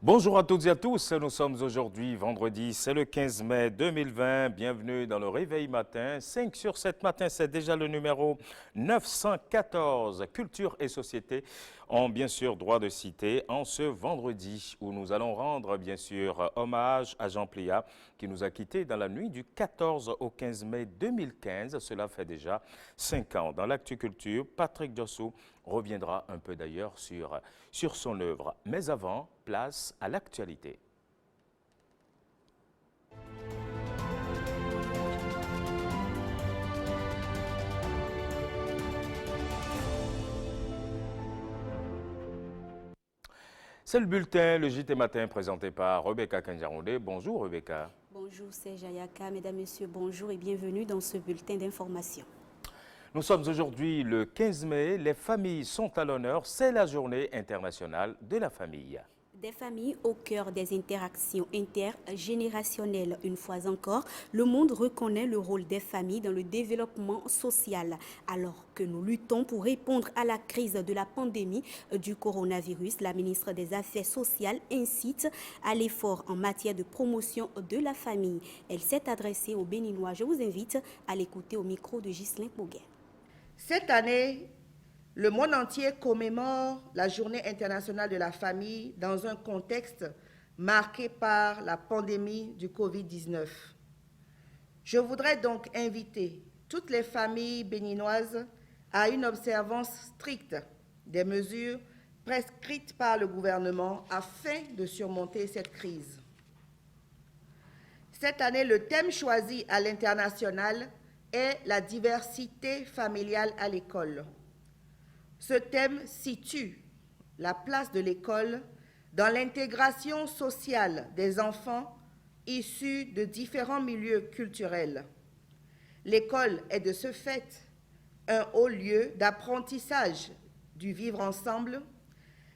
Bonjour à toutes et à tous, nous sommes aujourd'hui vendredi, c'est le 15 mai 2020, bienvenue dans le Réveil Matin, 5 sur 7 matin, c'est déjà le numéro 914, Culture et Société ont bien sûr droit de citer en ce vendredi où nous allons rendre bien sûr hommage à Jean Plia qui nous a quittés dans la nuit du 14 au 15 mai 2015, cela fait déjà 5 ans. Dans l'actu culture, Patrick Dossou reviendra un peu d'ailleurs sur son œuvre. Mais avant, place à l'actualité. C'est le bulletin, le JT Matin, présenté par Rebecca Kandiaroundé. Bonjour Rebecca. Bonjour, c'est Jayaka. Mesdames, Messieurs, bonjour et bienvenue dans ce bulletin d'information. Nous sommes aujourd'hui le 15 mai, les familles sont à l'honneur, c'est la journée internationale de la famille. Des familles au cœur des interactions intergénérationnelles. Une fois encore, le monde reconnaît le rôle des familles dans le développement social. Alors que nous luttons pour répondre à la crise de la pandémie du coronavirus, la ministre des Affaires sociales incite à l'effort en matière de promotion de la famille. Elle s'est adressée aux Béninois. Je vous invite à l'écouter au micro de Ghislain Poguet. Cette année, le monde entier commémore la Journée internationale de la famille dans un contexte marqué par la pandémie du Covid-19. Je voudrais donc inviter toutes les familles béninoises à une observance stricte des mesures prescrites par le gouvernement afin de surmonter cette crise. Cette année, le thème choisi à l'international est la diversité familiale à l'école. Ce thème situe la place de l'école dans l'intégration sociale des enfants issus de différents milieux culturels. L'école est de ce fait un haut lieu d'apprentissage du vivre ensemble,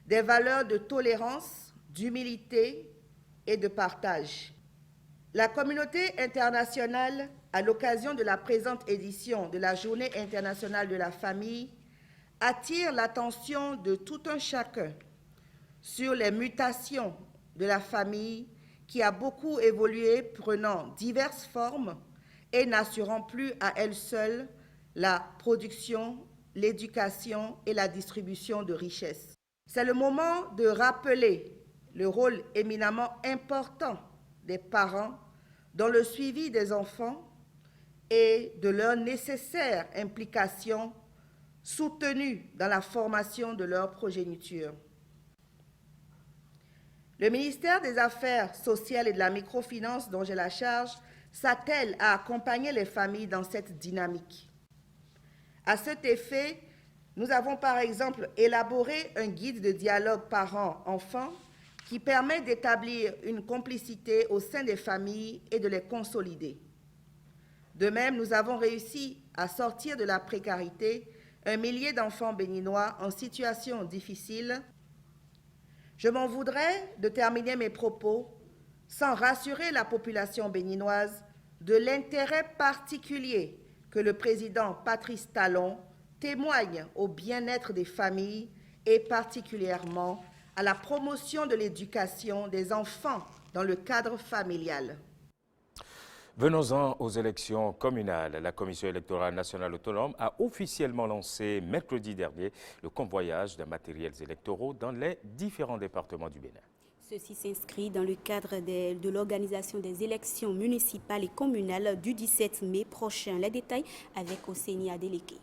des valeurs de tolérance, d'humilité et de partage. La communauté internationale, à l'occasion de la présente édition de la Journée internationale de la famille, attire l'attention de tout un chacun sur les mutations de la famille qui a beaucoup évolué, prenant diverses formes et n'assurant plus à elle seule la production, l'éducation et la distribution de richesses. C'est le moment de rappeler le rôle éminemment important des parents dans le suivi des enfants et de leur nécessaire implication soutenue dans la formation de leur progéniture. Le ministère des Affaires sociales et de la microfinance, dont j'ai la charge, s'attelle à accompagner les familles dans cette dynamique. À cet effet, nous avons par exemple élaboré un guide de dialogue parents-enfants qui permet d'établir une complicité au sein des familles et de les consolider. De même, nous avons réussi à sortir de la précarité un millier d'enfants béninois en situation difficile. Je m'en voudrais de terminer mes propos sans rassurer la population béninoise de l'intérêt particulier que le président Patrice Talon témoigne au bien-être des familles et particulièrement à la promotion de l'éducation des enfants dans le cadre familial. Venons-en aux élections communales. La Commission électorale nationale autonome a officiellement lancé mercredi dernier le convoyage de matériels électoraux dans les différents départements du Bénin. Ceci s'inscrit dans le cadre de l'organisation des élections municipales et communales du 17 mai prochain. Les détails avec Ossénie Adeleke.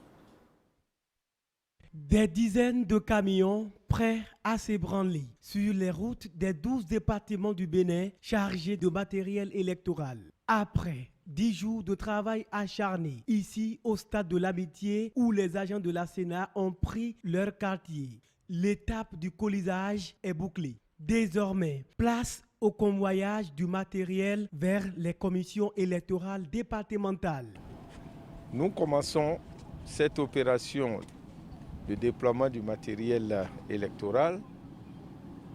Des dizaines de camions prêts à s'ébranler sur les routes des 12 départements du Bénin chargés de matériel électoral. Après 10 jours de travail acharné, ici au stade de l'Amitié où les agents de la Sénat ont pris leur quartier, l'étape du colisage est bouclée. Désormais, place au convoyage du matériel vers les commissions électorales départementales. Nous commençons cette opération de déploiement du matériel électoral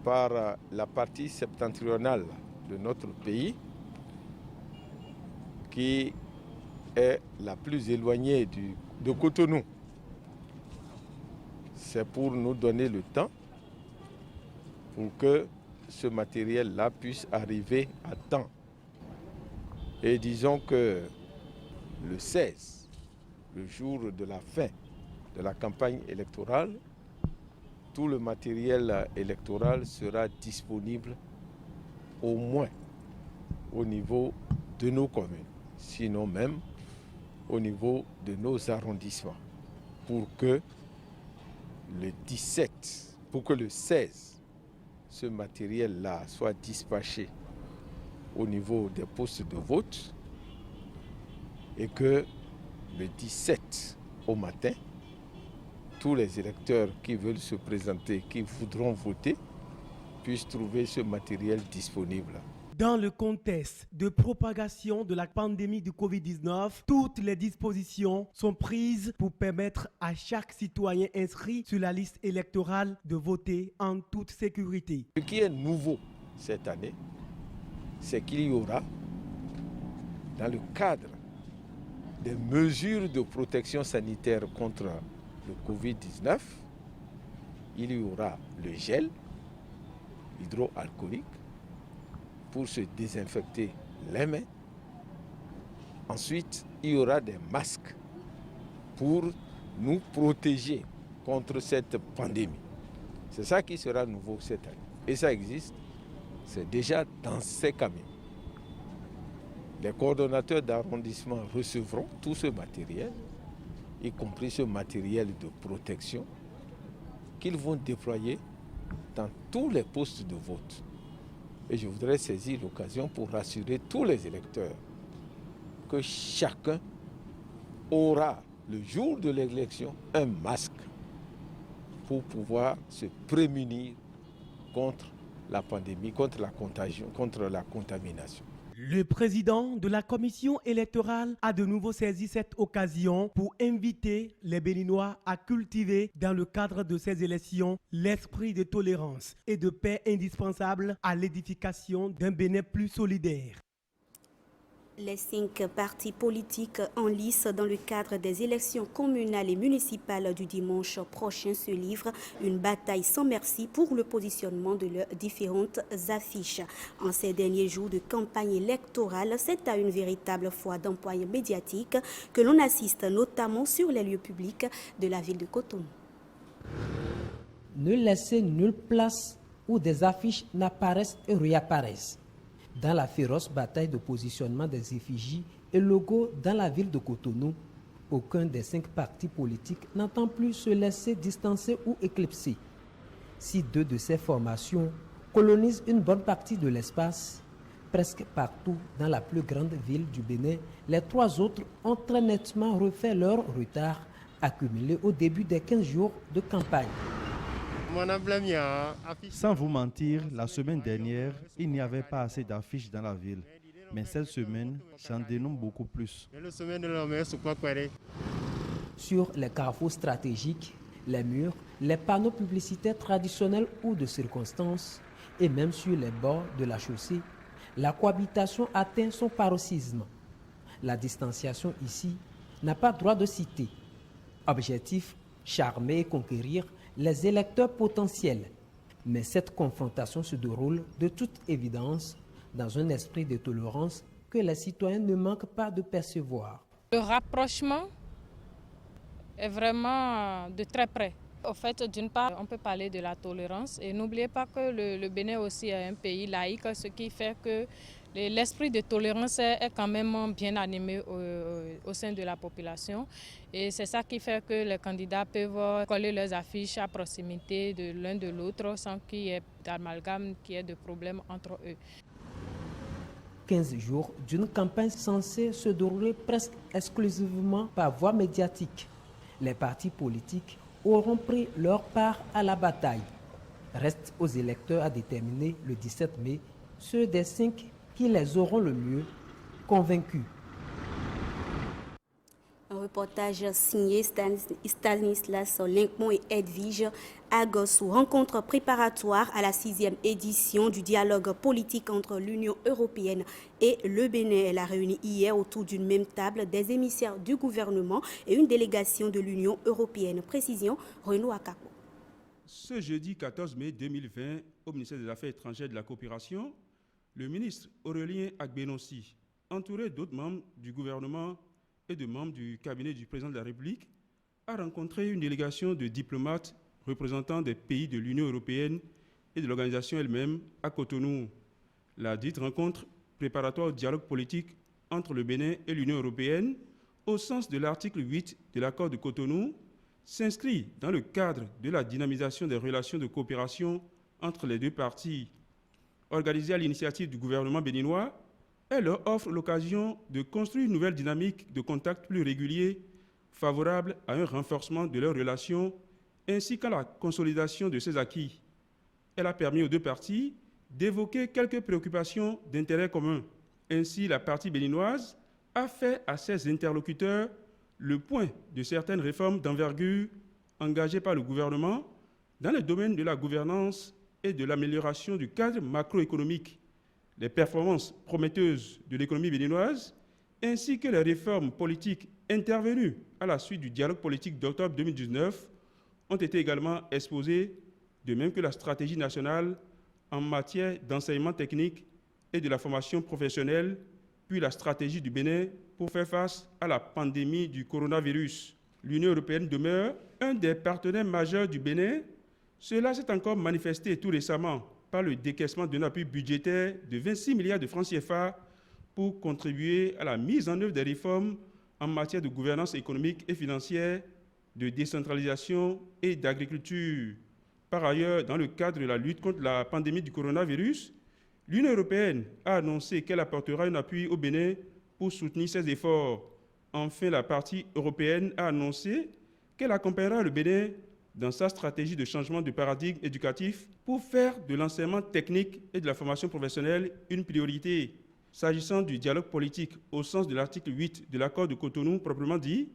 par la partie septentrionale de notre pays, qui est la plus éloignée de Cotonou. C'est pour nous donner le temps pour que ce matériel-là puisse arriver à temps. Et disons que le 16, le jour de la fin de la campagne électorale, tout le matériel électoral sera disponible au moins au niveau de nos communes, sinon même au niveau de nos arrondissements, pour que le 16, ce matériel-là soit dispatché au niveau des postes de vote et que le 17 au matin, tous les électeurs qui veulent se présenter, qui voudront voter, puissent trouver ce matériel disponible. Dans le contexte de propagation de la pandémie du Covid-19, toutes les dispositions sont prises pour permettre à chaque citoyen inscrit sur la liste électorale de voter en toute sécurité. Ce qui est nouveau cette année, c'est qu'il y aura, dans le cadre des mesures de protection sanitaire contre le Covid-19, il y aura le gel hydroalcoolique pour se désinfecter les mains. Ensuite, il y aura des masques pour nous protéger contre cette pandémie. C'est ça qui sera nouveau cette année. Et ça existe, c'est déjà dans ces camions. Les coordonnateurs d'arrondissement recevront tout ce matériel, y compris ce matériel de protection, qu'ils vont déployer dans tous les postes de vote. Et je voudrais saisir l'occasion pour rassurer tous les électeurs que chacun aura, le jour de l'élection, un masque pour pouvoir se prémunir contre la pandémie, contre la contagion, contre la contamination. Le président de la commission électorale a de nouveau saisi cette occasion pour inviter les Béninois à cultiver dans le cadre de ces élections l'esprit de tolérance et de paix indispensable à l'édification d'un Bénin plus solidaire. Les 5 partis politiques en lice dans le cadre des élections communales et municipales du dimanche prochain se livrent une bataille sans merci pour le positionnement de leurs différentes affiches. En ces derniers jours de campagne électorale, c'est à une véritable foire d'emploi médiatique que l'on assiste notamment sur les lieux publics de la ville de Cotonou. Ne laissez nulle place où des affiches n'apparaissent et réapparaissent. Dans la féroce bataille de positionnement des effigies et logos dans la ville de Cotonou, aucun des 5 partis politiques n'entend plus se laisser distancer ou éclipser. Si 2 de ces formations colonisent une bonne partie de l'espace, presque partout dans la plus grande ville du Bénin, les 3 autres ont très nettement refait leur retard accumulé au début des 15 jours de campagne. Sans vous mentir, la semaine dernière, il n'y avait pas assez d'affiches dans la ville. Mais cette semaine, j'en dénombre beaucoup plus. Sur les carrefours stratégiques, les murs, les panneaux publicitaires traditionnels ou de circonstance, et même sur les bords de la chaussée, la cohabitation atteint son paroxysme. La distanciation ici n'a pas droit de citer. Objectif, charmer et conquérir les électeurs potentiels. Mais cette confrontation se déroule de toute évidence dans un esprit de tolérance que les citoyens ne manquent pas de percevoir. Le rapprochement est vraiment de très près. Au fait, d'une part, on peut parler de la tolérance et n'oubliez pas que le Bénin aussi est un pays laïque, ce qui fait que l'esprit de tolérance est quand même bien animé au sein de la population. Et c'est ça qui fait que les candidats peuvent coller leurs affiches à proximité de l'un de l'autre sans qu'il y ait d'amalgame, qu'il y ait de problèmes entre eux. 15 jours d'une campagne censée se dérouler presque exclusivement par voie médiatique. Les partis politiques auront pris leur part à la bataille. Reste aux électeurs à déterminer le 17 mai ceux des 5 qui les auront le mieux convaincus. Un reportage signé Stanislas Linkmon et Edwige Agossou. Rencontre préparatoire à la 6e édition du dialogue politique entre l'Union européenne et le Bénin. Elle a réuni hier autour d'une même table des émissaires du gouvernement et une délégation de l'Union européenne. Précision, Renaud Akako. ce jeudi 14 mai 2020, au ministère des Affaires étrangères et de la coopération, le ministre Aurélien Agbenossi, entouré d'autres membres du gouvernement et de membres du cabinet du président de la République, a rencontré une délégation de diplomates représentant des pays de l'Union européenne et de l'organisation elle-même à Cotonou. La dite rencontre préparatoire au dialogue politique entre le Bénin et l'Union européenne, au sens de l'article 8 de l'accord de Cotonou, s'inscrit dans le cadre de la dynamisation des relations de coopération entre les deux parties. Organisée à l'initiative du gouvernement béninois, elle leur offre l'occasion de construire une nouvelle dynamique de contact plus régulier, favorable à un renforcement de leurs relations ainsi qu'à la consolidation de ses acquis. Elle a permis aux deux parties d'évoquer quelques préoccupations d'intérêt commun. Ainsi, la partie béninoise a fait à ses interlocuteurs le point de certaines réformes d'envergure engagées par le gouvernement dans les domaines de la gouvernance et de l'amélioration du cadre macroéconomique, les performances prometteuses de l'économie béninoise, ainsi que les réformes politiques intervenues à la suite du dialogue politique d'octobre 2019 ont été également exposées, de même que la stratégie nationale en matière d'enseignement technique et de la formation professionnelle, puis la stratégie du Bénin pour faire face à la pandémie du coronavirus. L'Union européenne demeure un des partenaires majeurs du Bénin. Cela s'est encore manifesté tout récemment par le décaissement d'un appui budgétaire de 26 milliards de francs CFA pour contribuer à la mise en œuvre des réformes en matière de gouvernance économique et financière, de décentralisation et d'agriculture. Par ailleurs, dans le cadre de la lutte contre la pandémie du coronavirus, l'Union européenne a annoncé qu'elle apportera un appui au Bénin pour soutenir ses efforts. Enfin, la partie européenne a annoncé qu'elle accompagnera le Bénin dans sa stratégie de changement de paradigme éducatif pour faire de l'enseignement technique et de la formation professionnelle une priorité. S'agissant du dialogue politique au sens de l'article 8 de l'accord de Cotonou proprement dit,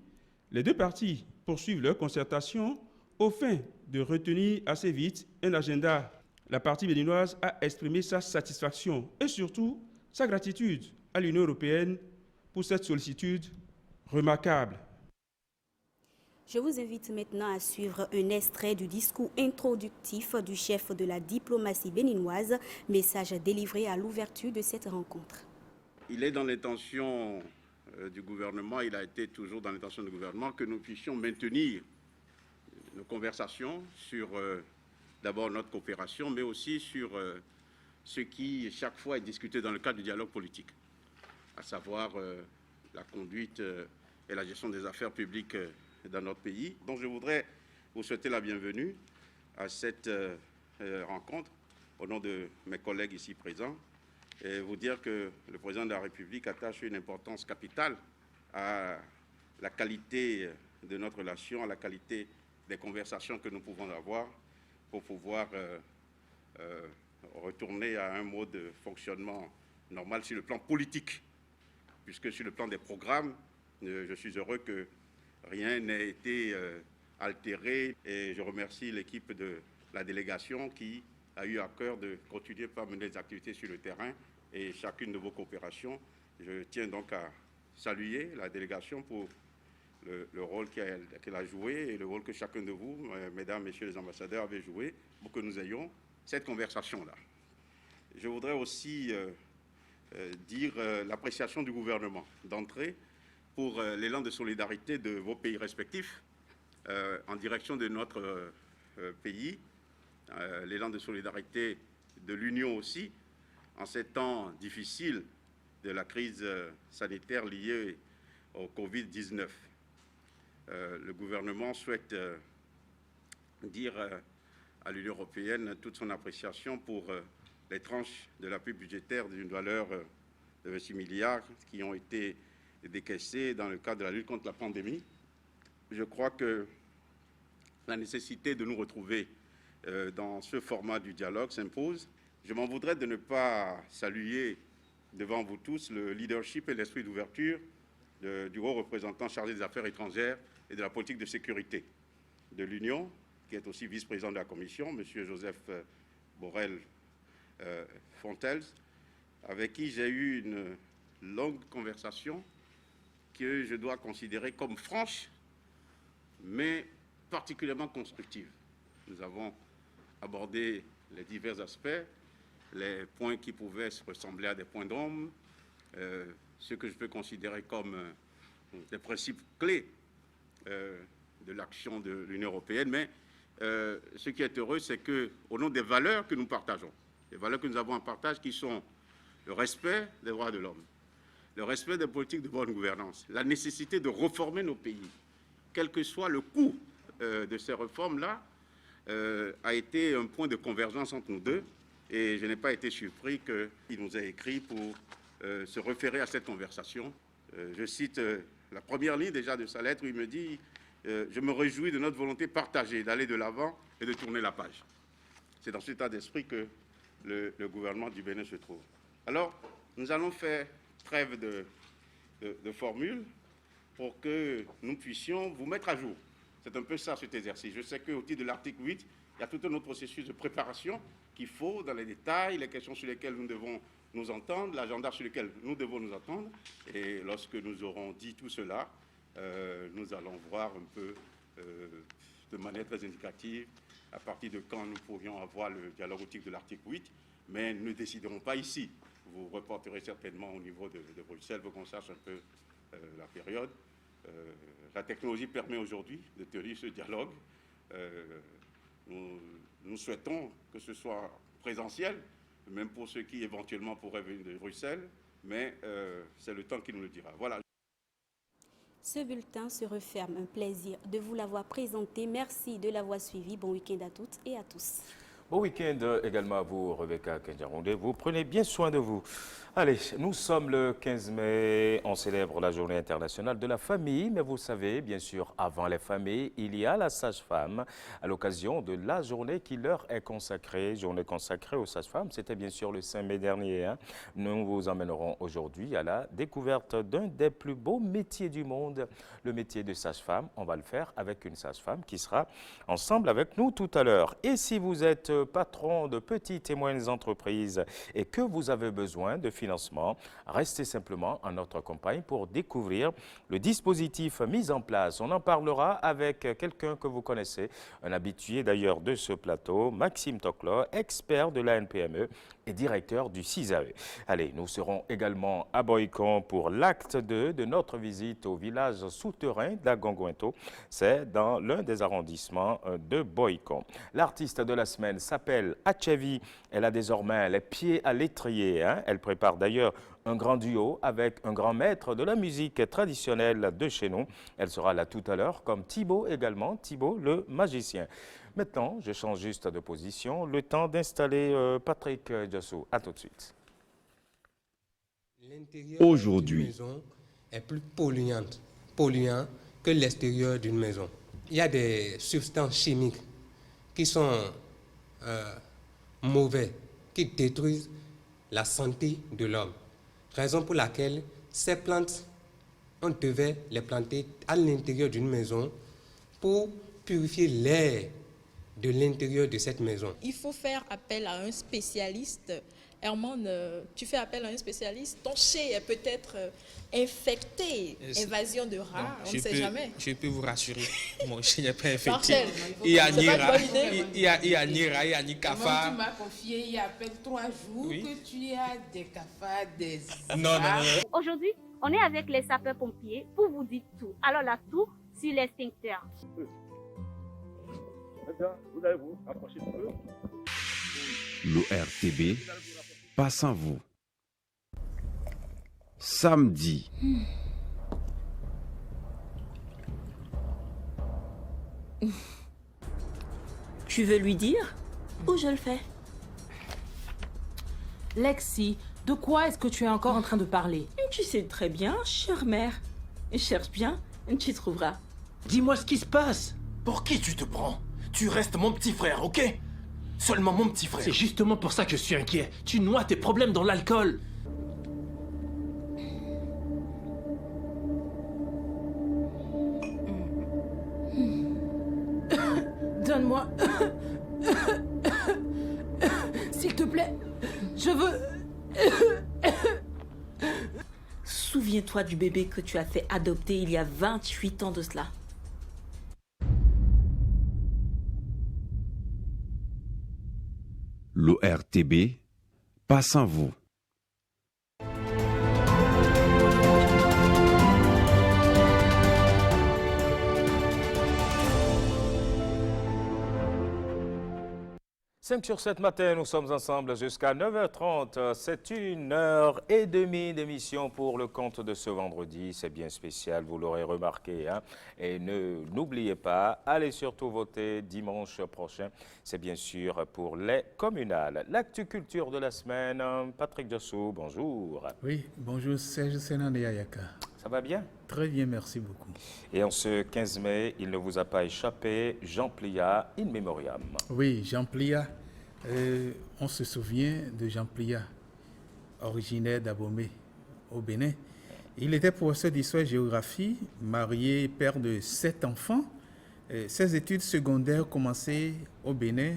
les deux parties poursuivent leur concertation au fin de retenir assez vite un agenda. La partie béninoise a exprimé sa satisfaction et surtout sa gratitude à l'Union européenne pour cette sollicitude remarquable. Je vous invite maintenant à suivre un extrait du discours introductif du chef de la diplomatie béninoise, message délivré à l'ouverture de cette rencontre. Il est dans l'intention du gouvernement, il a été toujours dans l'intention du gouvernement que nous puissions maintenir nos conversations sur d'abord notre coopération, mais aussi sur ce qui chaque fois est discuté dans le cadre du dialogue politique, à savoir la conduite et la gestion des affaires publiques dans notre pays. Donc je voudrais vous souhaiter la bienvenue à cette rencontre au nom de mes collègues ici présents et vous dire que le président de la République attache une importance capitale à la qualité de notre relation, à la qualité des conversations que nous pouvons avoir pour pouvoir retourner à un mode de fonctionnement normal sur le plan politique, puisque sur le plan des programmes, je suis heureux que rien n'ait été altéré et je remercie l'équipe de la délégation qui a eu à cœur de continuer par mener des activités sur le terrain et chacune de vos coopérations. Je tiens donc à saluer la délégation pour le rôle qu'elle a joué et le rôle que chacun de vous, mesdames, messieurs les ambassadeurs, avez joué pour que nous ayons cette conversation-là. Je voudrais aussi dire l'appréciation du gouvernement d'entrée pour l'élan de solidarité de vos pays respectifs en direction de notre pays, l'élan de solidarité de l'Union aussi, en ces temps difficiles de la crise sanitaire liée au Covid-19. Le gouvernement souhaite dire à l'Union européenne toute son appréciation pour les tranches de l'appui budgétaire d'une valeur de 26 milliards qui ont été décaissées dans le cadre de la lutte contre la pandémie. Je crois que la nécessité de nous retrouver dans ce format du dialogue s'impose. Je m'en voudrais de ne pas saluer devant vous tous le leadership et l'esprit d'ouverture du haut représentant chargé des affaires étrangères et de la politique de sécurité de l'Union, qui est aussi vice-président de la Commission, M. Joseph Borrell Fontels, avec qui j'ai eu une longue conversation que je dois considérer comme franche, mais particulièrement constructive. Nous avons abordé les divers aspects, les points qui pouvaient se ressembler à des points d'ombre, ce que je peux considérer comme des principes clés de l'action de l'Union européenne. Mais ce qui est heureux, c'est qu'au nom des valeurs que nous partageons, les valeurs que nous avons en partage qui sont le respect des droits de l'homme, le respect des politiques de bonne gouvernance, la nécessité de reformer nos pays, quel que soit le coût de ces réformes-là, a été un point de convergence entre nous deux. Et je n'ai pas été surpris qu'il nous ait écrit pour se référer à cette conversation. Je cite la première ligne déjà de sa lettre où il me dit « Je me réjouis de notre volonté partagée d'aller de l'avant et de tourner la page ». C'est dans cet état d'esprit que le gouvernement du Bénin se trouve. Alors, nous allons faire trêve de formules pour que nous puissions vous mettre à jour. C'est un peu ça, cet exercice. Je sais qu'au titre de l'article 8, il y a tout un autre processus de préparation qu'il faut dans les détails, les questions sur lesquelles nous devons nous entendre, l'agenda sur lequel nous devons nous entendre. Et lorsque nous aurons dit tout cela, nous allons voir un peu, de manière très indicative, à partir de quand nous pourrions avoir le dialogue au titre de l'article 8, mais nous ne déciderons pas ici. Vous reporterez certainement au niveau de Bruxelles pour qu'on sache un peu la période. La technologie permet aujourd'hui de tenir ce dialogue. Nous souhaitons que ce soit présentiel, même pour ceux qui éventuellement pourraient venir de Bruxelles, mais c'est le temps qui nous le dira. Voilà. Ce bulletin se referme. Un plaisir de vous l'avoir présenté. Merci de l'avoir suivi. Bon week-end à toutes et à tous. Bon week-end également à vous, Rebecca Kenjaronde. Vous prenez bien soin de vous. Allez, nous sommes le 15 mai, on célèbre la journée internationale de la famille, mais vous savez, bien sûr, avant les familles, il y a la sage-femme à l'occasion de la journée qui leur est consacrée, journée consacrée aux sages-femmes. C'était bien sûr le 5 mai dernier. Nous vous emmènerons aujourd'hui à la découverte d'un des plus beaux métiers du monde, le métier de sage-femme. On va le faire avec une sage-femme qui sera ensemble avec nous tout à l'heure. Et si vous êtes patron de petites et moyennes entreprises et que vous avez besoin de financement, restez simplement en notre campagne pour découvrir le dispositif mis en place. On en parlera avec quelqu'un que vous connaissez, un habitué d'ailleurs de ce plateau, Maxime Toclo, expert de la NPME et directeur du CISAE. Allez, nous serons également à Boycon pour l'acte 2 de notre visite au village souterrain d'Agonguento. C'est dans l'un des arrondissements de Boycon. L'artiste de la semaine s'appelle Achevi. Elle a désormais les pieds à l'étrier. Elle prépare d'ailleurs un grand duo avec un grand maître de la musique traditionnelle de chez nous. Elle sera là tout à l'heure, comme Thibaut également, Thibaut le magicien. Maintenant, je change juste de position. Le temps d'installer Patrick Diassou. À tout de suite. L'intérieur d'une maison est plus polluant que l'extérieur d'une maison. Il y a des substances chimiques qui sont mauvaises, qui détruisent la santé de l'homme. Raison pour laquelle ces plantes, on devait les planter à l'intérieur d'une maison pour purifier l'air de l'intérieur de cette maison. Il faut faire appel à un spécialiste. Herman, tu fais appel à un spécialiste. Ton chai est peut-être infecté, invasion de rats, on ne sait jamais. Je peux vous rassurer, mon chien n'est pas infecté. Marcel, Il y a ni rat, il y a ni rat, il y a ni cafard. Tu m'as confié il y a à peine 3 jours que tu as des cafards, des... Non. Aujourd'hui, on est avec les sapeurs-pompiers pour vous dire tout. Alors là, tout sur l'extincteur. Vous allez vous approcher un peu. L'ORTB passe en vous. Samedi. Tu veux lui dire ou je le fais? Lexi, de quoi est-ce que tu es encore en train de parler? Tu sais très bien, chère mère. Cherche bien, tu trouveras. Dis-moi ce qui se passe. Pour qui tu te prends? Tu restes mon petit frère, ok? Seulement mon petit frère. C'est justement pour ça que je suis inquiet. Tu noies tes problèmes dans l'alcool. Donne-moi... S'il te plaît, je veux... Souviens-toi du bébé que tu as fait adopter il y a 28 ans de cela. l'ORTB, pas sans vous. Cinq sur 7 matin, nous sommes ensemble jusqu'à 9h30. C'est 1h30 d'émission pour le compte de ce vendredi. C'est bien spécial, vous l'aurez remarqué. Hein? Et n'oubliez pas, allez surtout voter dimanche prochain. C'est bien sûr pour les communales. L'actu culture de la semaine, Patrick Diossou, bonjour. Oui, bonjour Serge Sénan et Ayaka. Ça va bien? Très bien, merci beaucoup. Et en ce 15 mai, il ne vous a pas échappé, Jean Plia, in memoriam. Oui, Jean Plia, on se souvient de Jean Plia, originaire d'Abomey, au Bénin. Il était professeur d'histoire-géographie, marié, père de 7 enfants. Ses études secondaires commencées au Bénin,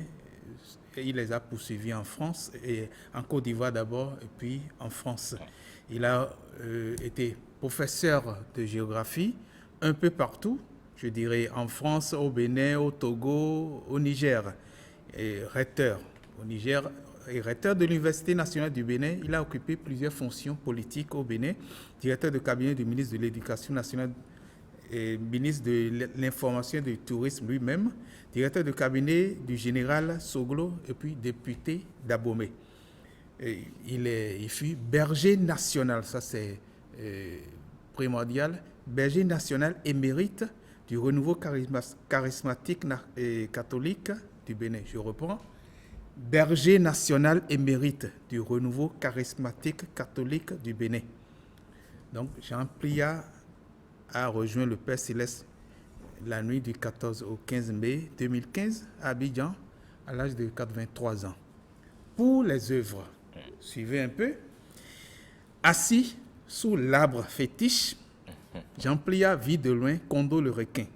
il les a poursuivies en France, et en Côte d'Ivoire d'abord, et puis en France. Il a été professeur de géographie un peu partout, je dirais en France, au Bénin, au Togo, au Niger, et recteur au Niger et recteur de l'Université nationale du Bénin. Il a occupé plusieurs fonctions politiques au Bénin, directeur de cabinet du ministre de l'Éducation nationale et ministre de l'Information et du Tourisme lui-même, directeur de cabinet du général Soglo et puis député d'Abomey. Il fut berger national, ça c'est primordial, berger national émérite du renouveau charismatique et catholique du Bénin. Je reprends, berger national émérite du renouveau charismatique catholique du Bénin. Donc Jean Plia a rejoint le Père Céleste la nuit du 14 au 15 mai 2015 à Abidjan à l'âge de 83 ans. Pour les œuvres, suivez un peu. Assis sous l'arbre fétiche, Jean Plia vit de loin Kondo le requin,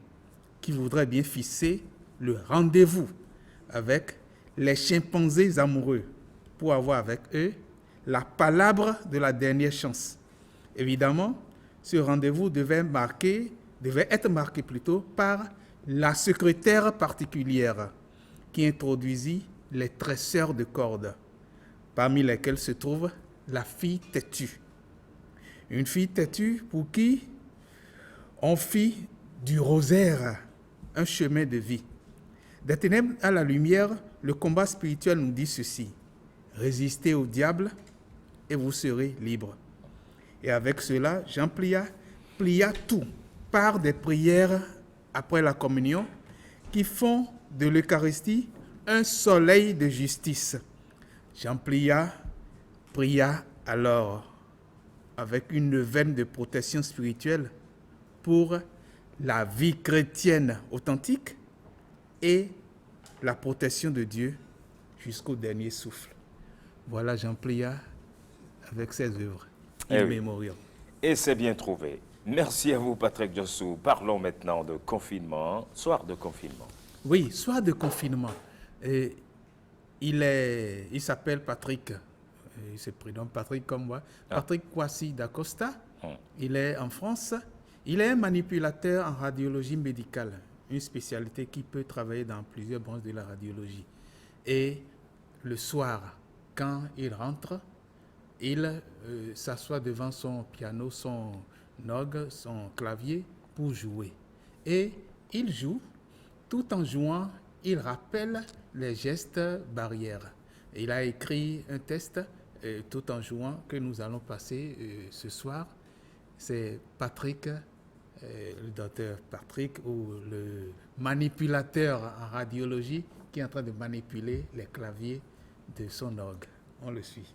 qui voudrait bien fixer le rendez-vous avec les chimpanzés amoureux pour avoir avec eux la palabre de la dernière chance. Évidemment, ce rendez-vous devait être marqué plutôt par la secrétaire particulière qui introduisit les tresseurs de cordes, parmi lesquels se trouve la fille têtue. Une fille têtue pour qui on fit du rosaire un chemin de vie. Des ténèbres à la lumière, le combat spirituel nous dit ceci: résistez au diable et vous serez libre. Et avec cela, Jean plia tout par des prières après la communion qui font de l'Eucharistie un soleil de justice. Jean plia alors avec une veine de protection spirituelle pour la vie chrétienne authentique et la protection de Dieu jusqu'au dernier souffle. Voilà Jean Plia avec ses œuvres immémoriales. Et c'est bien trouvé. Merci à vous, Patrick Diossou. Parlons maintenant de confinement, soir de confinement. Oui, soir de confinement. Il s'appelle Patrick, il se prénomme Patrick comme moi, Patrick Kwasi d'Acosta. Il est en France. Il est un manipulateur en radiologie médicale, une spécialité qui peut travailler dans plusieurs branches de la radiologie. Et le soir, quand il rentre, il s'assoit devant son piano, son orgue, son clavier pour jouer. Et il joue, tout en jouant, il rappelle les gestes barrières. Il a écrit un texte tout en jouant que nous allons passer ce soir. C'est Patrick, le docteur Patrick, ou le manipulateur en radiologie qui est en train de manipuler les claviers de son orgue. On le suit.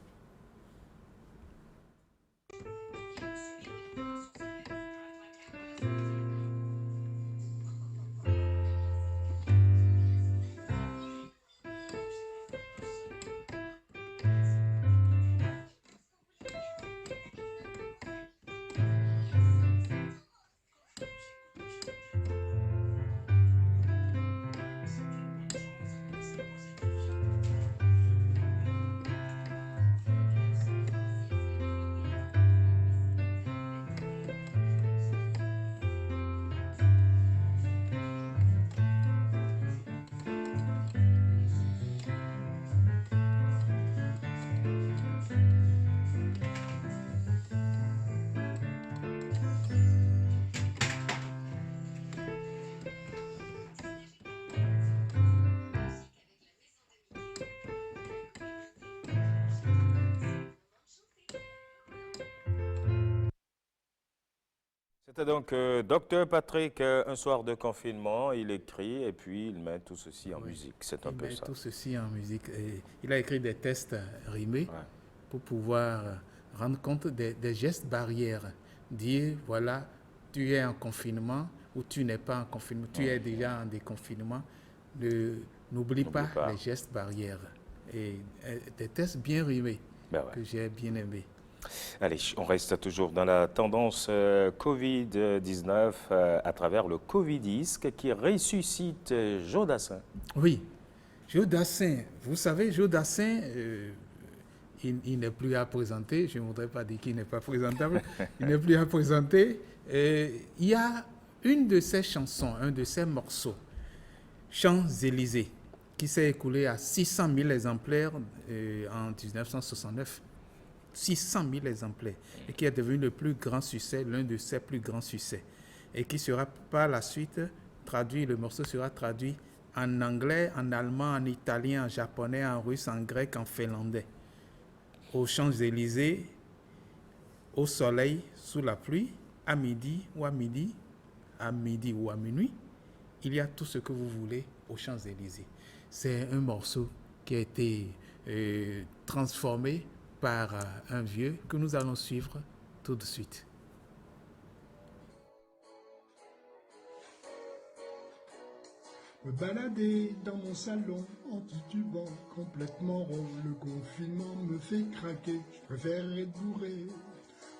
C'était donc Dr Patrick, un soir de confinement, il écrit et puis il met tout ceci en musique. C'est un peu ça. Il met tout ceci en musique. Et il a écrit des textes rimés pour pouvoir rendre compte des gestes barrières. Dire, voilà, tu es en confinement ou tu n'es pas en confinement, tu es déjà en déconfinement. N'oublie pas les gestes barrières. Et des textes bien rimés que j'ai bien aimés. Allez, on reste toujours dans la tendance Covid-19 à travers le Covidisque qui ressuscite Joe Dassin. Oui, Joe Dassin, vous savez, Joe Dassin, il n'est plus à présenter, je ne voudrais pas dire qu'il n'est pas présentable, il n'est plus à présenter. Il y a une de ses chansons, un de ses morceaux, Champs-Élysées, qui s'est écoulé à 600 000 exemplaires en 1969. 600 000 exemplaires et qui est devenu le plus grand succès, l'un de ses plus grands succès et qui sera par la suite traduit, le morceau sera traduit en anglais, en allemand, en italien, en japonais, en russe, en grec, en finlandais. Aux Champs-Élysées, au soleil, sous la pluie, à midi ou à minuit, il y a tout ce que vous voulez aux Champs-Élysées. C'est un morceau qui a été transformé par un vieux que nous allons suivre tout de suite. Me balader dans mon salon en titubant complètement rond. Le confinement me fait craquer, je préfère être bourré.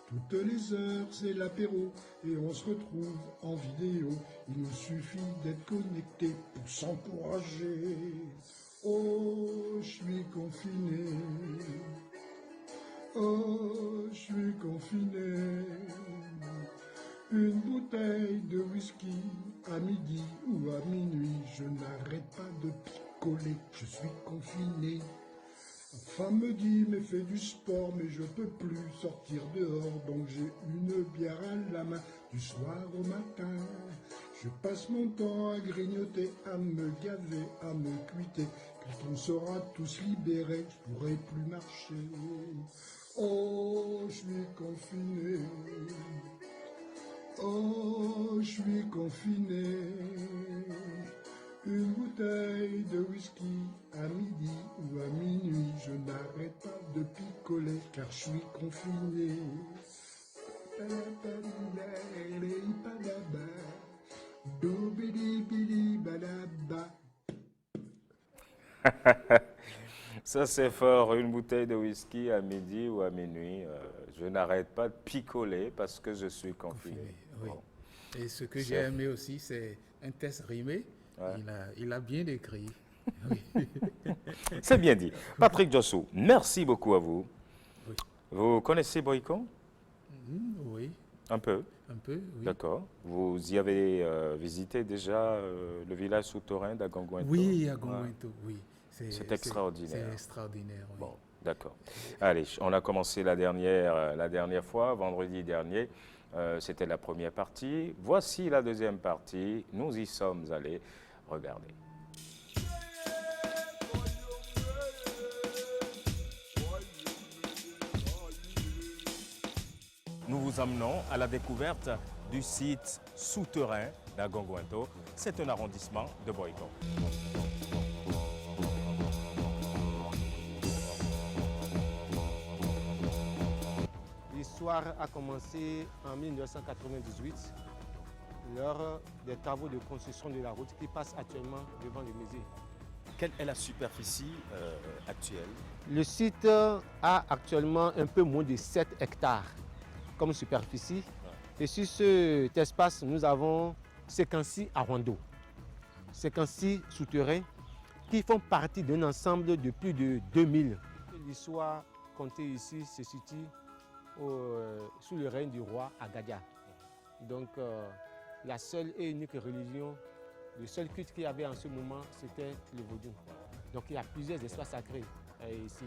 Toutes les heures c'est l'apéro et on se retrouve en vidéo. Il nous suffit d'être connecté pour s'encourager. Oh, je suis confiné. Oh, je suis confiné. Une bouteille de whisky à midi ou à minuit. Je n'arrête pas de picoler, je suis confiné. Ma femme me dit, mais fais du sport, mais je peux plus sortir dehors. Donc j'ai une bière à la main, du soir au matin. Je passe mon temps à grignoter, à me gaver, à me cuiter. Quand on sera tous libérés, je pourrai plus marcher. Oh, je suis confiné. Oh, je suis confiné. Une bouteille de whisky à midi ou à minuit. Je n'arrête pas de picoler car je suis confiné. Ça c'est fort, une bouteille de whisky à midi ou à minuit. Je n'arrête pas de picoler parce que je suis confiné. Oui. Bon. Et ce que j'ai aimé aussi, c'est un texte rimé. Ouais. Il a bien écrit. Oui. C'est bien dit. Patrick Jossou, merci beaucoup à vous. Oui. Vous connaissez Boikon? Oui. Un peu? Un peu, oui. D'accord. Vous y avez visité déjà le village souterrain d'Agonguento? Oui, Agonguento, oui. C'est extraordinaire. C'est extraordinaire, oui. Bon, d'accord. Allez, on a commencé la dernière fois, vendredi dernier. C'était la première partie. Voici la deuxième partie. Nous y sommes allés. Regardez. Nous vous emmenons à la découverte du site souterrain d'Agonguento. C'est un arrondissement de Boikon. L'histoire a commencé en 1998 lors des travaux de construction de la route qui passe actuellement devant le musée. Quelle est la superficie actuelle? Le site a actuellement un peu moins de 7 hectares comme superficie. Et sur cet espace, nous avons 56 arrondos, 56 souterrains qui font partie d'un ensemble de plus de 2000. L'histoire comptée ici se situe sous le règne du roi Agadia. Donc la seule et unique religion, le seul culte qu'il y avait en ce moment, c'était le vaudou. Donc il y a plusieurs espaces sacrés ici,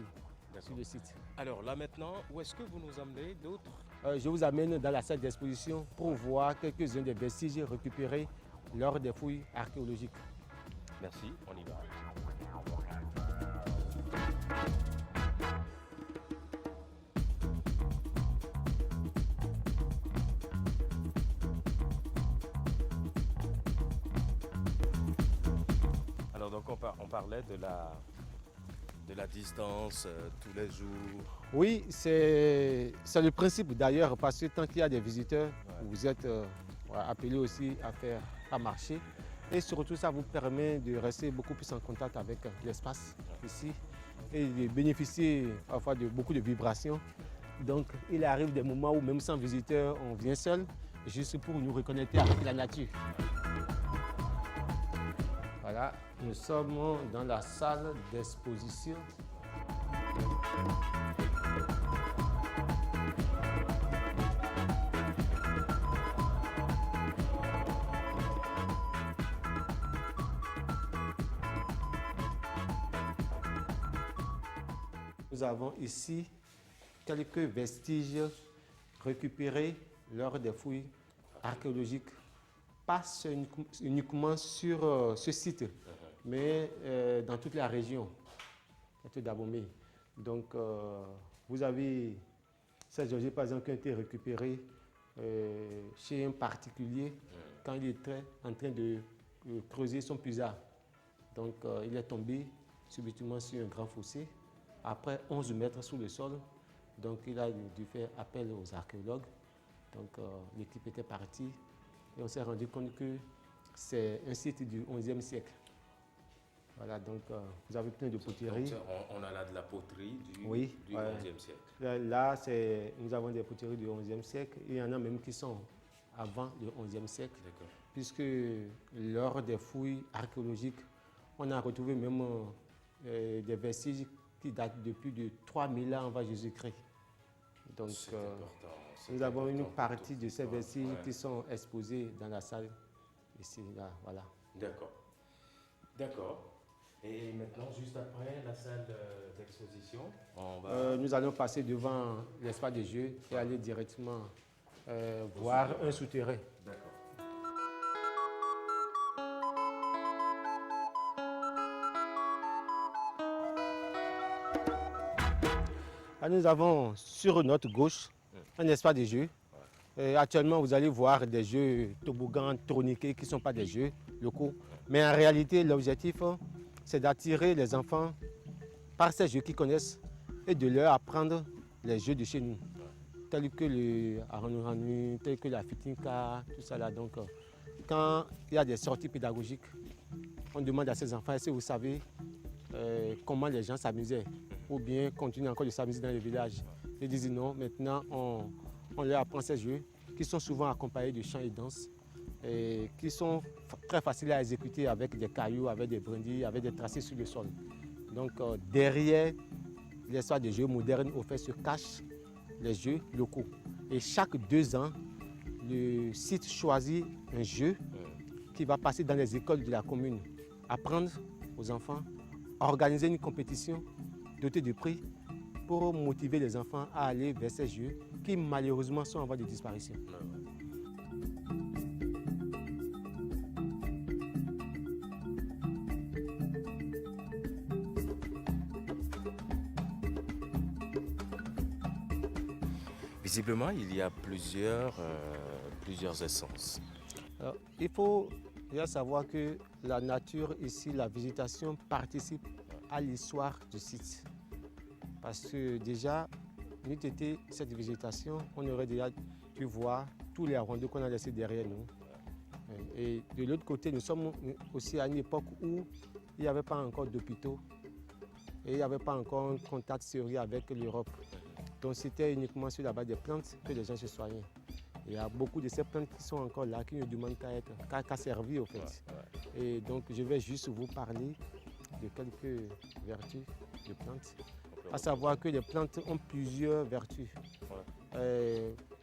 sur le site. Alors là maintenant, où est-ce que vous nous emmenez d'autres? Je vous amène dans la salle d'exposition pour voir quelques-uns des vestiges récupérés lors des fouilles archéologiques. Merci, on y va. Donc on parlait de la distance tous les jours. Oui, c'est le principe d'ailleurs, parce que tant qu'il y a des visiteurs, vous êtes appelés aussi à marcher. Et surtout, ça vous permet de rester beaucoup plus en contact avec l'espace ici et de bénéficier parfois de beaucoup de vibrations. Donc, il arrive des moments où même sans visiteurs, on vient seul, juste pour nous reconnecter avec la nature. Voilà, nous sommes dans la salle d'exposition. Nous avons ici quelques vestiges récupérés lors des fouilles archéologiques, pas uniquement sur ce site, mais dans toute la région d'Abomey. Donc, vous avez ces objets, par exemple, qui ont été récupérés chez un particulier quand il était en train de creuser son puisard. Donc, il est tombé subitement sur un grand fossé, après 11 mètres sous le sol. Donc, il a dû faire appel aux archéologues. Donc, l'équipe était partie et on s'est rendu compte que c'est un site du XIe siècle. Voilà, donc vous avez plein de poteries. Donc, on a là de la poterie du XIe siècle. Là, nous avons des poteries du XIe siècle. Il y en a même qui sont avant le XIe siècle. Puisque lors des fouilles archéologiques, on a retrouvé même des vestiges qui datent depuis de 3000 ans avant Jésus-Christ. Donc, nous avons une partie de ces vestiges qui sont exposés dans la salle, ici, là, voilà. D'accord. D'accord. Et maintenant, juste après la salle d'exposition, nous allons passer devant l'espace de jeu et aller directement voir un souterrain. D'accord. Nous avons sur notre gauche un espace de jeu. Actuellement, vous allez voir des jeux toboggans, tourniquets qui ne sont pas des jeux locaux. Mais en réalité, l'objectif, c'est d'attirer les enfants par ces jeux qu'ils connaissent et de leur apprendre les jeux de chez nous, tels que le Aranu, tels que la Fitinka, tout ça là. Donc, quand il y a des sorties pédagogiques, on demande à ces enfants, est-ce que vous savez comment les gens s'amusaient ou bien continuent encore de s'amuser dans les villages. Ils disent non, maintenant on leur apprend ces jeux qui sont souvent accompagnés de chants et danses et qui sont très faciles à exécuter avec des cailloux, avec des brindilles, avec des tracés sur le sol. Donc derrière l'espace de jeux modernes au fait se cachent les jeux locaux. Et chaque 2 ans, le site choisit un jeu qui va passer dans les écoles de la commune, apprendre aux enfants, organiser une compétition dotée de prix pour motiver les enfants à aller vers ces jeux qui malheureusement sont en voie de disparition. Visiblement, il y a plusieurs essences. Alors, il faut bien savoir que la nature ici, la végétation participe à l'histoire du site. Parce que déjà, n'eût été cette végétation, on aurait déjà pu voir tous les rondeaux qu'on a laissés derrière nous. Et de l'autre côté, nous sommes aussi à une époque où il n'y avait pas encore d'hôpitaux et il n'y avait pas encore un contact sérieux avec l'Europe. Donc c'était uniquement sur la base des plantes que les gens se soignaient. Il y a beaucoup de ces plantes qui sont encore là, qui ne demandent qu'à servir au fait. Et donc je vais juste vous parler de quelques vertus de plantes. À savoir que les plantes ont plusieurs vertus.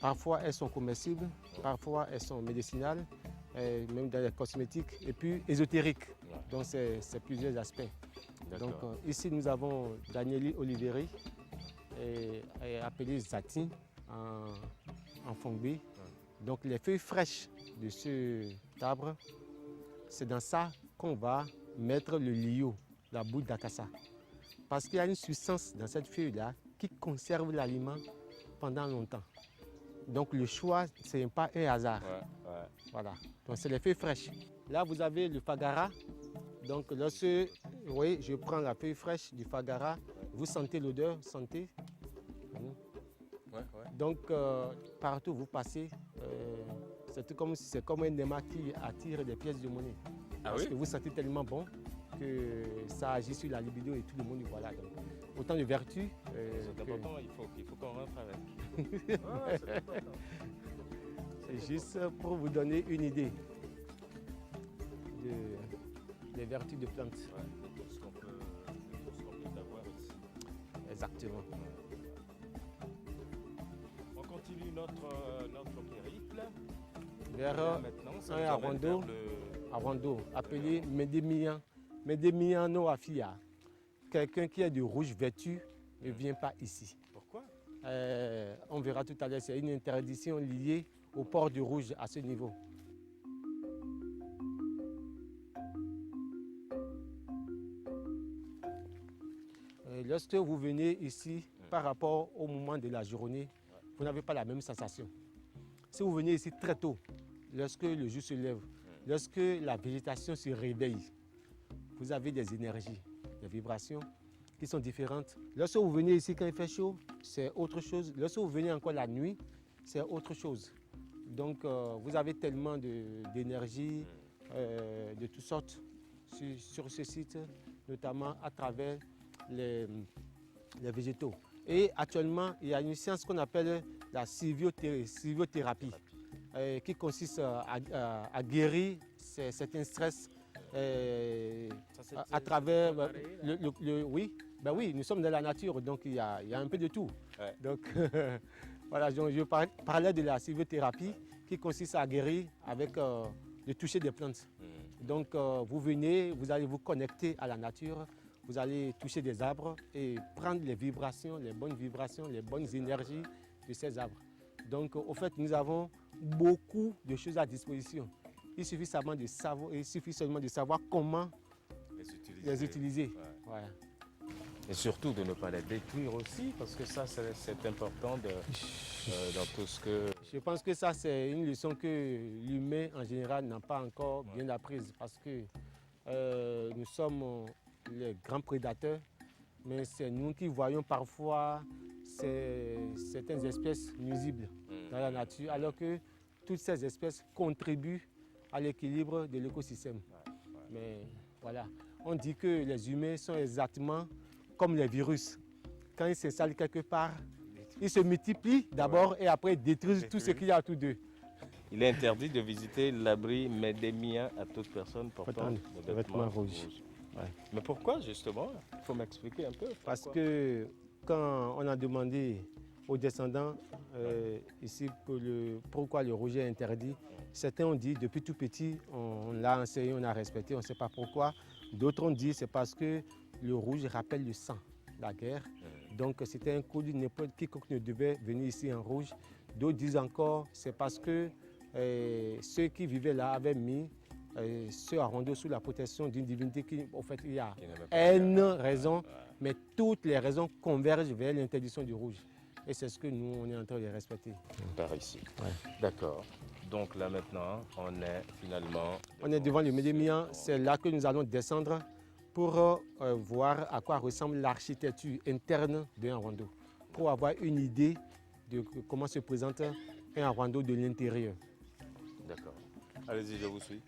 Parfois elles sont comestibles, parfois elles sont médicinales, même dans les cosmétiques, et puis ésotériques. Donc c'est plusieurs aspects. Donc ici nous avons Danieli oliveri, appelé Zati en Fongbe. Donc les feuilles fraîches de ce arbre, c'est dans ça qu'on va mettre le lio, la boule d'acassa. Parce qu'il y a une substance dans cette feuille-là qui conserve l'aliment pendant longtemps. Donc le choix, ce n'est pas un hasard. Voilà. Donc c'est les feuilles fraîches. Là, vous avez le fagara Donc lorsque, oui, je prends la feuille fraîche du fagara, vous sentez l'odeur, sentez. Donc partout où vous passez, c'est comme un aimant qui attire des pièces de monnaie. Parce que vous sentez tellement bon que ça agit sur la libido et tout le monde, voilà. Donc, autant de vertus. C'est important, il faut qu'on rentre avec. C'est juste pour vous donner une idée des vertus de plantes. De tout ce qu'on peut avoir ici. Exactement. On continue notre périple. Vers Arwando, appelé Medemiano Afia. Quelqu'un qui est de rouge vêtu ne vient pas ici. Pourquoi? On verra tout à l'heure, c'est une interdiction liée au port du rouge à ce niveau. Lorsque vous venez ici, par rapport au moment de la journée, vous n'avez pas la même sensation. Si vous venez ici très tôt, lorsque le jour se lève, lorsque la végétation se réveille, vous avez des énergies, des vibrations qui sont différentes. Lorsque vous venez ici quand il fait chaud, c'est autre chose. Lorsque vous venez encore la nuit, c'est autre chose. Donc vous avez tellement d'énergie de toutes sortes sur ce site, notamment à travers les végétaux. Et actuellement, il y a une science qu'on appelle la sylviothérapie, qui consiste à guérir certains stress à travers oui, ben oui, nous sommes dans la nature, donc il y a un peu de tout. Ouais. Donc voilà, je parlais de la sylviothérapie qui consiste à guérir avec le toucher des plantes. Donc vous venez, vous allez vous connecter à la nature, vous allez toucher des arbres et prendre les vibrations, les bonnes énergies de ces arbres. Donc au fait, nous avons beaucoup de choses à disposition. Il suffit seulement de savoir comment les utiliser. Ouais. Ouais. Et surtout de ne pas les détruire aussi, parce que ça, c'est important dans tout ce que... Je pense que ça, c'est une leçon que l'humain, en général, n'a pas encore bien apprise, parce que nous sommes les grands prédateurs, mais c'est nous qui voyons parfois certaines espèces nuisibles dans la nature, alors que toutes ces espèces contribuent à l'équilibre de l'écosystème. Mais voilà, on dit que les humains sont exactement comme les virus. Quand ils s'installent quelque part, ils se multiplient d'abord et après ils détruisent tout ce qu'il y a autour d'eux. Il est interdit de visiter l'abri Medemia à toute personne portant des vêtements rouges. Ouais. Mais pourquoi justement? Il faut m'expliquer un peu. Parce que quand on a demandé aux descendants ici pourquoi le rouge est interdit, certains ont dit depuis tout petit, on l'a enseigné, on a respecté, on ne sait pas pourquoi. D'autres ont dit c'est parce que le rouge rappelle le sang, la guerre. Donc c'était un code, n'importe quiconque ne devait venir ici en rouge. D'autres disent encore c'est parce que ceux qui vivaient là avaient mis ce Arwando sous la protection d'une divinité qui, en fait, il y a une raison, mais toutes les raisons convergent vers l'interdiction du rouge. Et c'est ce que nous, on est en train de respecter. Par ici. Ouais. D'accord. Donc là maintenant, on est finalement... On est devant le Medemia, c'est là que nous allons descendre pour voir à quoi ressemble l'architecture interne d'un Arwando, pour avoir une idée de comment se présente un Arwando de l'intérieur. D'accord. Allez-y, je vous suis.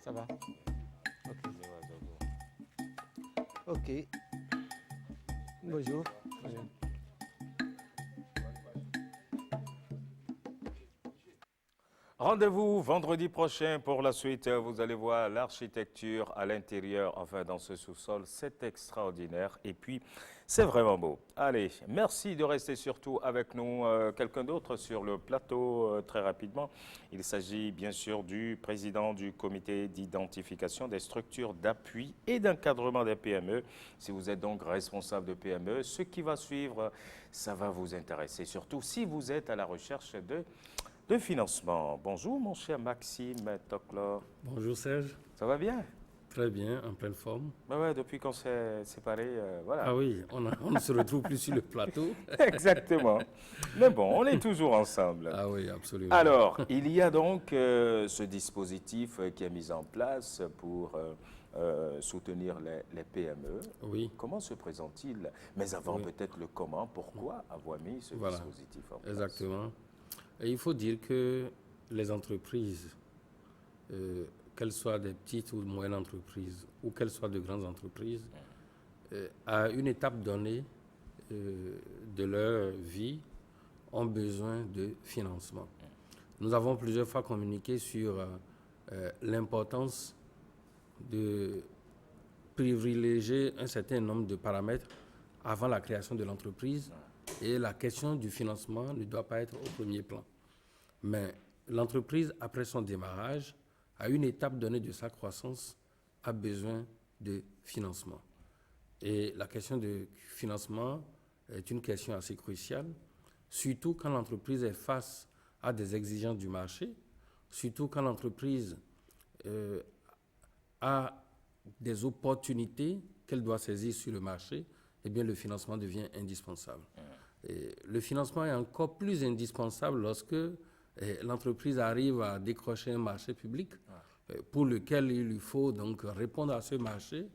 Ça va? Ok. Bonjour. Rendez-vous vendredi prochain pour la suite. Vous allez voir l'architecture à l'intérieur, enfin dans ce sous-sol. C'est extraordinaire et puis c'est vraiment beau. Allez, merci de rester surtout avec nous. Quelqu'un d'autre sur le plateau très rapidement. Il s'agit bien sûr du président du comité d'identification des structures d'appui et d'encadrement des PME. Si vous êtes donc responsable de PME, ce qui va suivre, ça va vous intéresser. Surtout si vous êtes à la recherche de financement. Bonjour mon cher Maxime Toclor. Bonjour Serge. Ça va bien? Très bien, en pleine forme. Ouais, depuis qu'on s'est séparés, voilà. Ah oui, on ne se retrouve plus sur le plateau. Exactement. Mais bon, on est toujours ensemble. Ah oui, absolument. Alors, il y a donc ce dispositif qui est mis en place pour soutenir les PME. Oui. Comment se présente-t-il? Mais avant, peut-être le comment, pourquoi avoir mis ce dispositif en place? Exactement. Et il faut dire que les entreprises, qu'elles soient des petites ou de moyennes entreprises, ou qu'elles soient de grandes entreprises, à une étape donnée de leur vie, ont besoin de financement. Nous avons plusieurs fois communiqué sur l'importance de privilégier un certain nombre de paramètres avant la création de l'entreprise, et la question du financement ne doit pas être au premier plan. Mais l'entreprise, après son démarrage, à une étape donnée de sa croissance, a besoin de financement. Et la question de financement est une question assez cruciale, surtout quand l'entreprise est face à des exigences du marché, surtout quand l'entreprise a des opportunités qu'elle doit saisir sur le marché, eh bien le financement devient indispensable. Et le financement est encore plus indispensable lorsque l'entreprise arrive à décrocher un marché public pour lequel il lui faut donc répondre à ce marché.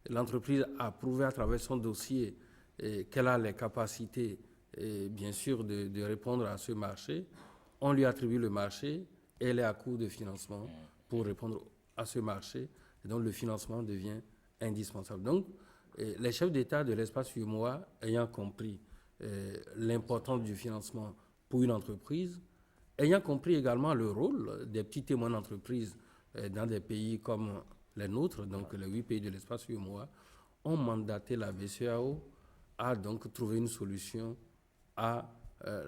L'entreprise a prouvé à travers son dossier qu'elle a les capacités, bien sûr, de répondre à ce marché. On lui attribue le marché et elle est à court de financement pour répondre à ce marché. Et donc le financement devient indispensable. Donc les chefs d'État de l'espace UEMOA, ayant compris l'importance du financement pour une entreprise, ayant compris également le rôle des petits témoins d'entreprise dans des pays comme les nôtres, donc les 8 pays de l'espace UEMOA, ont mandaté la BCEAO à donc trouver une solution à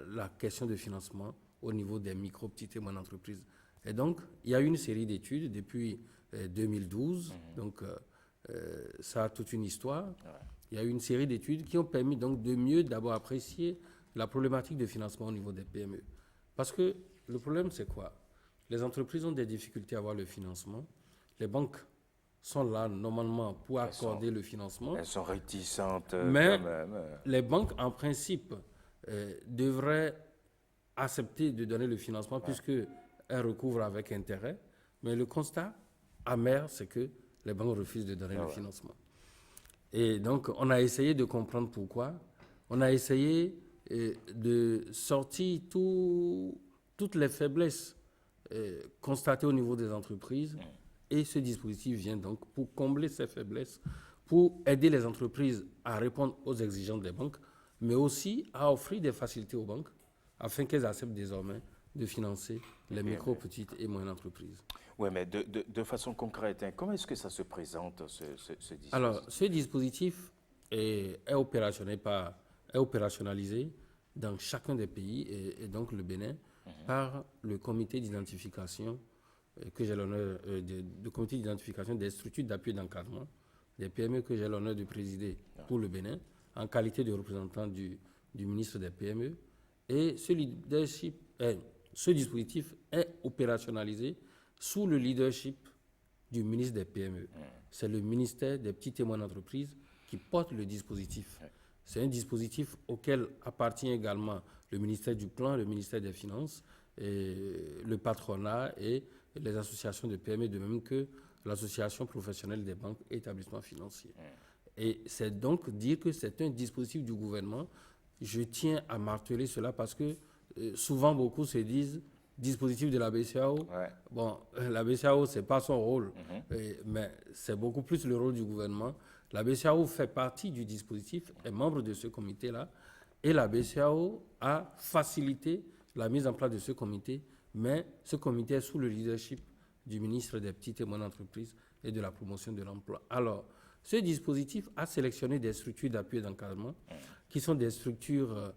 la question de financement au niveau des petits témoins d'entreprise. Et donc, il y a eu une série d'études depuis 2012, donc ça a toute une histoire. Il y a eu une série d'études qui ont permis donc de mieux d'abord apprécier la problématique de financement au niveau des PME. Parce que le problème, c'est quoi? Les entreprises ont des difficultés à avoir le financement. Les banques sont là normalement pour accorder le financement. Elles sont réticentes mais quand même. Les banques, en principe, devraient accepter de donner le financement puisqu'elles recouvrent avec intérêt. Mais le constat amer, c'est que les banques refusent de donner le financement. Et donc, on a essayé de comprendre pourquoi. On a essayé de sortir toutes les faiblesses constatées au niveau des entreprises. Et ce dispositif vient donc pour combler ces faiblesses, pour aider les entreprises à répondre aux exigences des banques, mais aussi à offrir des facilités aux banques afin qu'elles acceptent désormais de financer les micro, petites et moyennes entreprises. Oui, mais de façon concrète, hein, comment est-ce que ça se présente, ce dispositif? Alors, ce dispositif est opérationnalisé dans chacun des pays, et donc le Bénin, par le comité d'identification que j'ai l'honneur de comité d'identification des structures d'appui et d'encadrement des PME que j'ai l'honneur de présider pour le Bénin, en qualité de représentant du ministre des PME. Et ce dispositif est opérationnalisé sous le leadership du ministre des PME. C'est le ministère des petits témoins d'entreprise qui porte le dispositif. C'est un dispositif auquel appartient également le ministère du Plan, le ministère des Finances, et le patronat et les associations de PME, de même que l'association professionnelle des banques et établissements financiers. Et c'est donc dire que c'est un dispositif du gouvernement. Je tiens à marteler cela parce que souvent beaucoup se disent dispositif de la BCEAO. Bon, la BCEAO, ce n'est pas son rôle, mais c'est beaucoup plus le rôle du gouvernement. La BCEAO fait partie du dispositif, est membre de ce comité-là, et la BCEAO a facilité la mise en place de ce comité, mais ce comité est sous le leadership du ministre des Petites et Moyennes Entreprises et de la promotion de l'emploi. Alors, ce dispositif a sélectionné des structures d'appui et d'encadrement qui sont des structures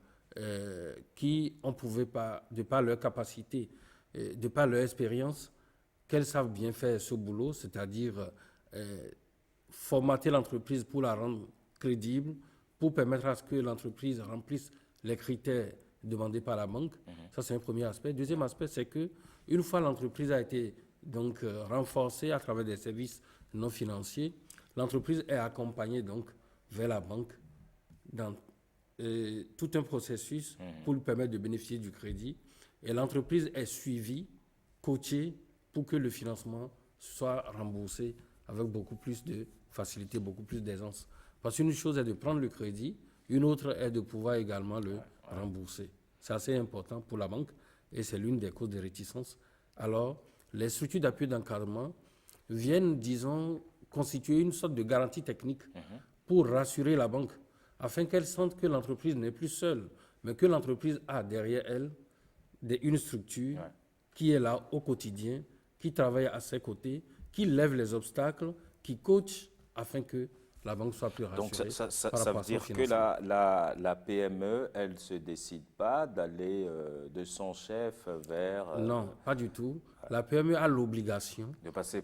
qui, on pouvait pas, de par leur capacité, de par leur expérience, qu'elles savent bien faire ce boulot, c'est-à-dire formater l'entreprise pour la rendre crédible, pour permettre à ce que l'entreprise remplisse les critères demandés par la banque. Ça, c'est un premier aspect. Deuxième aspect, c'est que une fois l'entreprise a été donc renforcée à travers des services non financiers, l'entreprise est accompagnée donc vers la banque dans tout un processus pour lui permettre de bénéficier du crédit. Et l'entreprise est suivie, coachée pour que le financement soit remboursé avec beaucoup plus de facilité, beaucoup plus d'aisance. Parce qu'une chose est de prendre le crédit, une autre est de pouvoir également le rembourser. C'est assez important pour la banque et c'est l'une des causes de réticence. Alors, les structures d'appui d'encadrement viennent, disons, constituer une sorte de garantie technique pour rassurer la banque, afin qu'elle sente que l'entreprise n'est plus seule, mais que l'entreprise a derrière elle une structure qui est là au quotidien, qui travaille à ses côtés, qui lève les obstacles, qui coach afin que la banque soit plus rassurée. Donc ça veut dire que la PME, elle ne se décide pas d'aller de son chef vers... Non, pas du tout. La PME a l'obligation de passer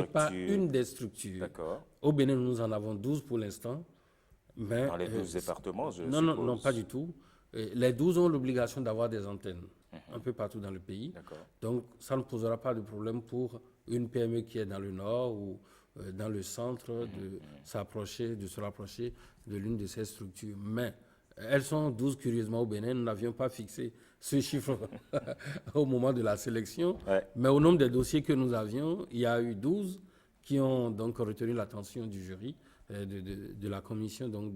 par une des structures. D'accord. Au Bénin, nous en avons 12 pour l'instant. Mais, dans les 12 départements, je suppose. Non, pas du tout. Les 12 ont l'obligation d'avoir des antennes un peu partout dans le pays. Donc, ça ne posera pas de problème pour une PME qui est dans le nord ou dans le centre de se rapprocher de l'une de ces structures. Mais elles sont 12 curieusement au Bénin. Nous n'avions pas fixé ce chiffre au moment de la sélection. Mais au nombre des dossiers que nous avions, il y a eu 12 qui ont donc retenu l'attention du jury, de la commission donc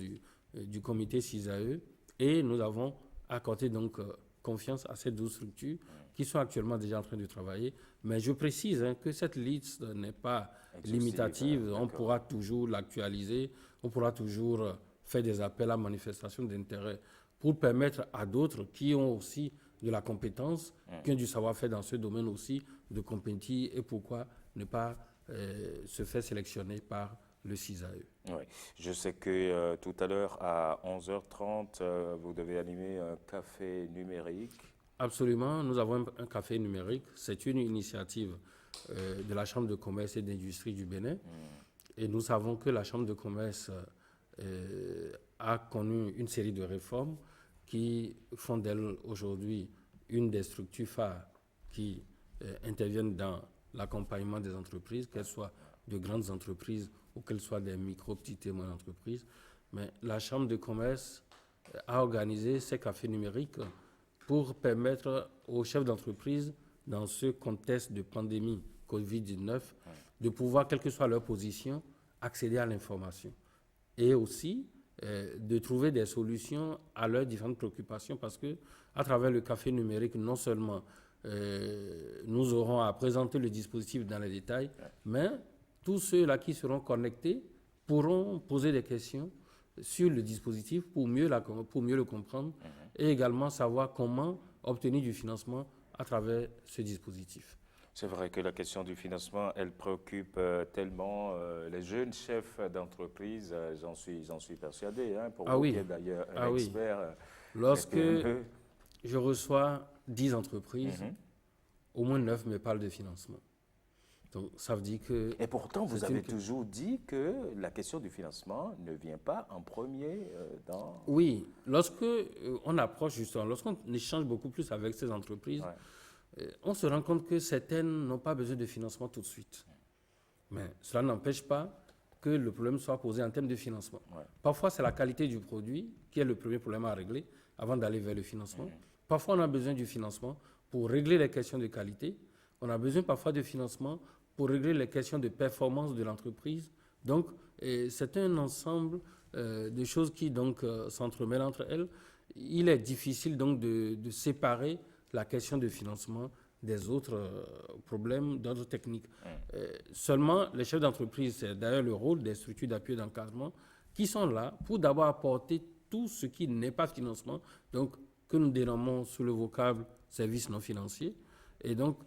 du comité CISAE. Et nous avons accordé donc confiance à ces 12 structures qui sont actuellement déjà en train de travailler. Mais je précise que cette liste n'est pas limitative. On pourra toujours l'actualiser, on pourra toujours faire des appels à manifestation d'intérêt pour permettre à d'autres qui ont aussi de la compétence, qui ont du savoir-faire dans ce domaine aussi, de compétir et pourquoi ne pas se faire sélectionner par le CISAE. Oui. Je sais que tout à l'heure, à 11h30, vous devez animer un café numérique. Absolument, nous avons un café numérique. C'est une initiative de la Chambre de commerce et d'industrie du Bénin. Et nous savons que la Chambre de commerce a connu une série de réformes qui font d'elle aujourd'hui une des structures phares qui interviennent dans l'accompagnement des entreprises, qu'elles soient de grandes entreprises ou qu'elles soient des micro, petites et moyennes entreprises. Mais la Chambre de commerce a organisé ces cafés numériques pour permettre aux chefs d'entreprise, dans ce contexte de pandémie Covid-19, de pouvoir, quelle que soit leur position, accéder à l'information. Et aussi de trouver des solutions à leurs différentes préoccupations, parce que à travers le café numérique, non seulement nous aurons à présenter le dispositif dans les détails, mais tous ceux-là qui seront connectés pourront poser des questions sur le dispositif pour mieux le comprendre et également savoir comment obtenir du financement à travers ce dispositif. C'est vrai que la question du financement, elle préoccupe tellement les jeunes chefs d'entreprise, j'en suis persuadé, pour vous qui êtes d'ailleurs un expert. Lorsque je reçois 10 entreprises, au moins 9 me parlent de financement. Donc, ça veut dire que... Et pourtant, vous avez toujours dit que la question du financement ne vient pas en premier dans... Oui, lorsque on approche justement, lorsqu'on échange beaucoup plus avec ces entreprises, on se rend compte que certaines n'ont pas besoin de financement tout de suite. Mais cela n'empêche pas que le problème soit posé en termes de financement. Parfois, c'est la qualité du produit qui est le premier problème à régler avant d'aller vers le financement. Parfois, on a besoin du financement pour régler les questions de qualité. On a besoin parfois de financement pour régler les questions de performance de l'entreprise. Donc, c'est un ensemble de choses qui donc s'entremêlent entre elles. Il est difficile donc de séparer la question de financement des autres problèmes d'ordre technique. Seulement, les chefs d'entreprise, c'est d'ailleurs le rôle des structures d'appui et d'encadrement, qui sont là pour d'abord apporter tout ce qui n'est pas financement, donc que nous dénommons sous le vocable services non financiers. Et donc,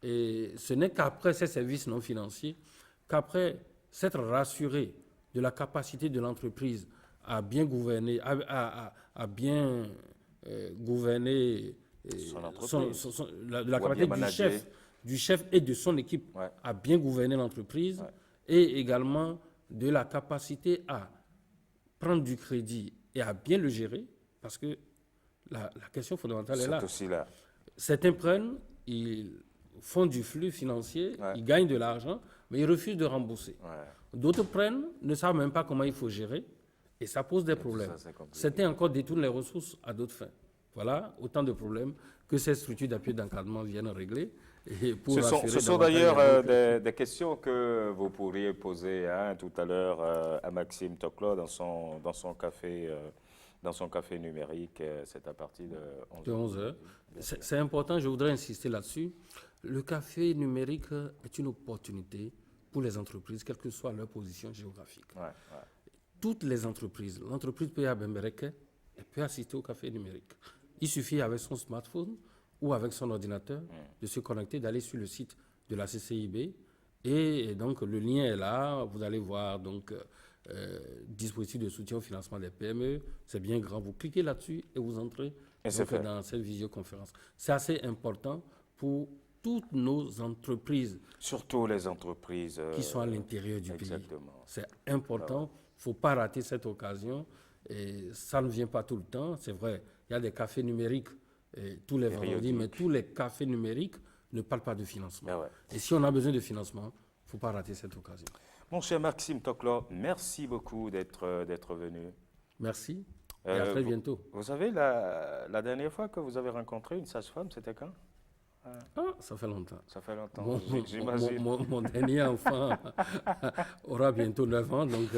ce n'est qu'après ces services non financiers, qu'après s'être rassuré de la capacité de l'entreprise à bien gouverner, à bien gouverner la capacité du chef et de son équipe à bien gouverner l'entreprise, et également de la capacité à prendre du crédit et à bien le gérer, parce que la question fondamentale est là. Aussi là. Certains prennent, ils font du flux financier, ils gagnent de l'argent, mais ils refusent de rembourser. D'autres prennent, ne savent même pas comment il faut gérer, et ça pose des problèmes. Certains encore détournent les ressources à d'autres fins. Voilà autant de problèmes que ces structures d'appui d'encadrement viennent régler. Et pour ce sont d'ailleurs des questions que vous pourriez poser tout à l'heure à Maxime Toklo dans son café numérique. C'est à partir de 11h. C'est important, je voudrais insister là-dessus. Le café numérique est une opportunité pour les entreprises, quelle que soit leur position géographique. Toutes les entreprises, l'entreprise peut y aller à Bembereke, elle peut assister au café numérique. Il suffit avec son smartphone ou avec son ordinateur de se connecter, d'aller sur le site de la CCIB et donc le lien est là, vous allez voir donc dispositif de soutien au financement des PME, c'est bien grand, vous cliquez là-dessus et vous entrez dans cette visioconférence. C'est assez important pour toutes nos entreprises. Surtout les entreprises qui sont à l'intérieur du pays. C'est important, il ne faut pas rater cette occasion. Et ça ne vient pas tout le temps, c'est vrai, il y a des cafés numériques tous les vendredis, mais tous les cafés numériques ne parlent pas de financement. Et si on a besoin de financement, il ne faut pas rater cette occasion. Mon cher Maxime Toklo, merci beaucoup d'être venu. Merci, et à très bientôt. Vous savez, la dernière fois que vous avez rencontré une sage-femme, c'était quand? Ça fait longtemps. Ça fait longtemps, j'imagine. Mon dernier enfant aura bientôt 9 ans, donc...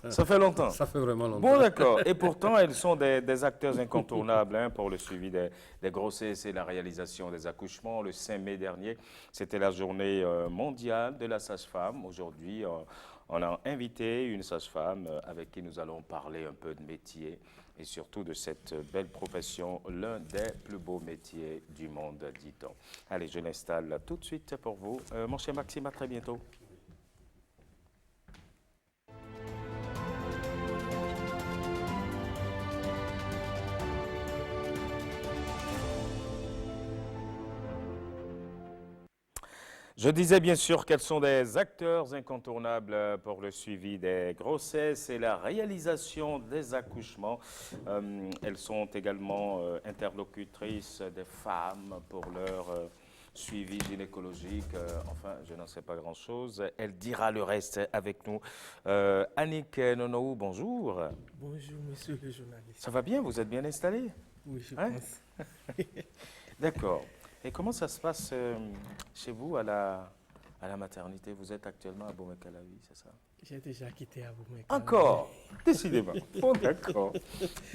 ça fait longtemps. Ça fait vraiment longtemps. Bon, d'accord. Et pourtant, elles sont des acteurs incontournables pour le suivi des grossesses et la réalisation des accouchements. Le 5 mai dernier, c'était la journée mondiale de la sage-femme. Aujourd'hui, on a invité une sage-femme avec qui nous allons parler un peu de métier et surtout de cette belle profession, l'un des plus beaux métiers du monde, dit-on. Allez, je l'installe tout de suite pour vous. Mon cher Maxime, à très bientôt. Je disais bien sûr qu'elles sont des acteurs incontournables pour le suivi des grossesses et la réalisation des accouchements. Elles sont également interlocutrices des femmes pour leur suivi gynécologique. Enfin, je n'en sais pas grand-chose. Elle dira le reste avec nous. Annick Nonou, bonjour. Bonjour, monsieur le journaliste. Ça va bien? Vous êtes bien installé? Oui, je pense. D'accord. Et comment ça se passe chez vous à la maternité? Vous êtes actuellement à Bomekalavi, c'est ça? J'ai déjà quitté à Bomekalavi. Encore? Décidément. Bon, d'accord.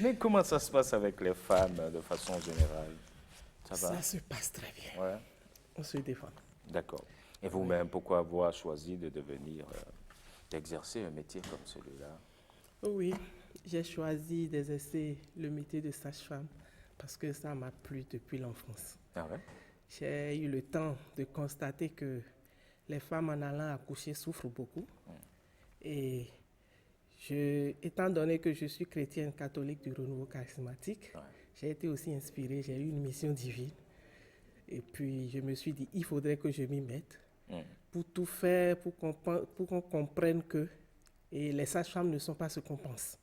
Mais comment ça se passe avec les femmes de façon générale? Ça va? Ça se passe très bien. Ouais. On se défend. D'accord. Et vous-même, pourquoi avoir choisi de devenir, d'exercer un métier comme celui-là? Oui, j'ai choisi d'exercer le métier de sage-femme parce que ça m'a plu depuis l'enfance. Ah ouais? J'ai eu le temps de constater que les femmes en allant accoucher souffrent beaucoup. Et étant donné que je suis chrétienne catholique du renouveau charismatique, j'ai été aussi inspirée, j'ai eu une mission divine. Et puis je me suis dit, il faudrait que je m'y mette pour tout faire, pour qu'on comprenne que les sages-femmes ne sont pas ce qu'on pense.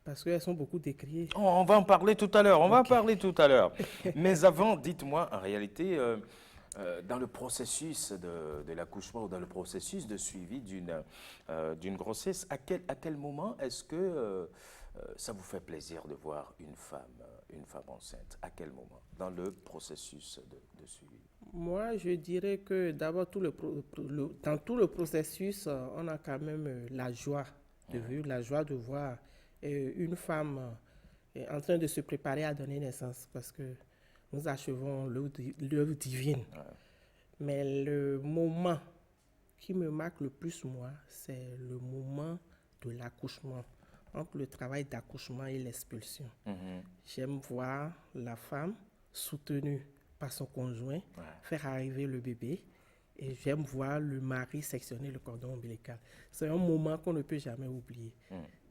Parce qu'elles sont beaucoup décriées. On va en parler tout à l'heure, Mais avant, dites-moi, en réalité, dans le processus de l'accouchement ou dans le processus de suivi d'une grossesse, à quel moment est-ce que ça vous fait plaisir de voir une femme enceinte? À quel moment dans le processus de suivi? Moi, je dirais que d'abord, dans tout le processus, on a quand même la joie de vivre, la joie de voir une femme en train de se préparer à donner naissance parce que nous achevons l'œuvre divine. Mais le moment qui me marque le plus, moi, c'est le moment de l'accouchement, entre le travail d'accouchement et l'expulsion. J'aime voir la femme soutenue par son conjoint faire arriver le bébé et j'aime voir le mari sectionner le cordon ombilical. C'est un moment qu'on ne peut jamais oublier.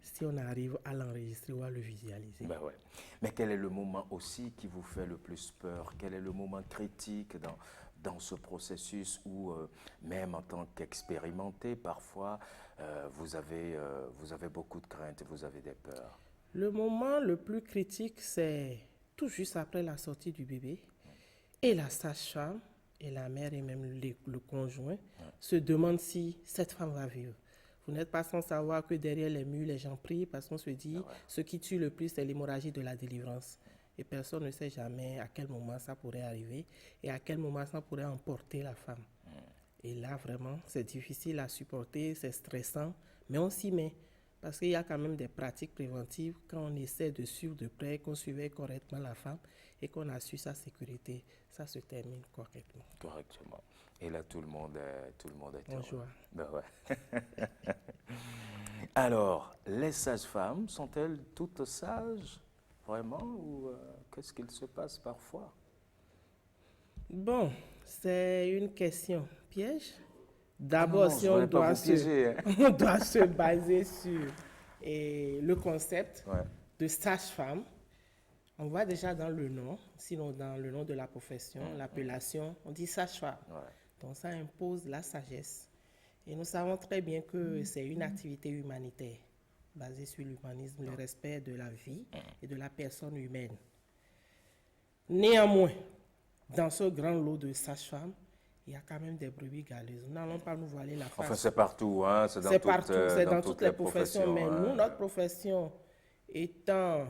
Si on arrive à l'enregistrer ou à le visualiser. Ben ouais. Mais quel est le moment aussi qui vous fait le plus peur? Quel est le moment critique dans ce processus où, même en tant qu'expérimenté, parfois, vous avez beaucoup de craintes et vous avez des peurs? Le moment le plus critique, c'est tout juste après la sortie du bébé. Et la sage-femme et la mère et même le conjoint se demandent si cette femme va vivre. Vous n'êtes pas sans savoir que derrière les murs, les gens prient parce qu'on se dit ce qui tue le plus, c'est l'hémorragie de la délivrance. Et personne ne sait jamais à quel moment ça pourrait arriver et à quel moment ça pourrait emporter la femme. Et là, vraiment, c'est difficile à supporter, c'est stressant, mais on s'y met. Parce qu'il y a quand même des pratiques préventives quand on essaie de suivre de près, qu'on suivait correctement la femme et qu'on assure sa sécurité. Ça se termine correctement. Correctement. Et là, tout le monde est en heureux. joie. Ben ouais. Alors, les sages-femmes, sont-elles toutes sages, vraiment, ou qu'est-ce qu'il se passe parfois? Bon, c'est une question piège. D'abord, non, si on doit se baser sur le concept de sage-femme, on voit déjà dans le nom, sinon dans le nom de la profession, l'appellation, on dit sage-femme. Donc ça impose la sagesse. Et nous savons très bien que c'est une activité humanitaire, basée sur l'humanisme, le respect de la vie et de la personne humaine. Néanmoins, dans ce grand lot de sages-femmes, il y a quand même des brebis galeuses. Nous n'allons pas nous voiler la face. Enfin, c'est partout, hein? C'est dans toutes les professions. Mais nous, notre profession étant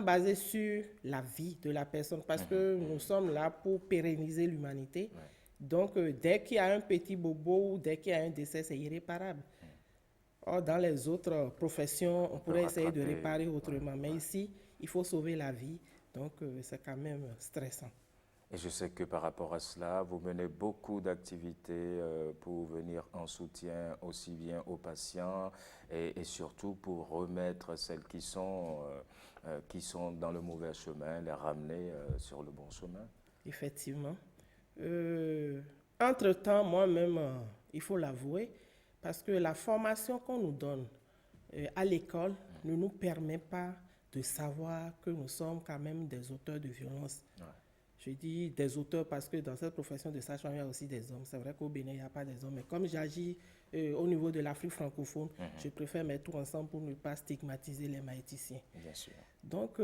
basée sur la vie de la personne, parce que nous sommes là pour pérenniser l'humanité. Donc, dès qu'il y a un petit bobo ou dès qu'il y a un décès, c'est irréparable. Or, dans les autres professions, on pourrait essayer de réparer autrement. Mais ici, il faut sauver la vie. Donc, c'est quand même stressant. Et je sais que par rapport à cela, vous menez beaucoup d'activités pour venir en soutien aussi bien aux patients et surtout pour remettre celles qui sont dans le mauvais chemin, les ramener sur le bon chemin. Effectivement. Entre-temps, moi-même, il faut l'avouer, parce que la formation qu'on nous donne à l'école ne nous permet pas de savoir que nous sommes quand même des auteurs de violence. Je dis des auteurs parce que dans cette profession de sage-femme, il y a aussi des hommes. C'est vrai qu'au Bénin, il n'y a pas des hommes. Mais comme j'agis au niveau de l'Afrique francophone, je préfère mettre tout ensemble pour ne pas stigmatiser les maïticiens. Bien sûr. Donc,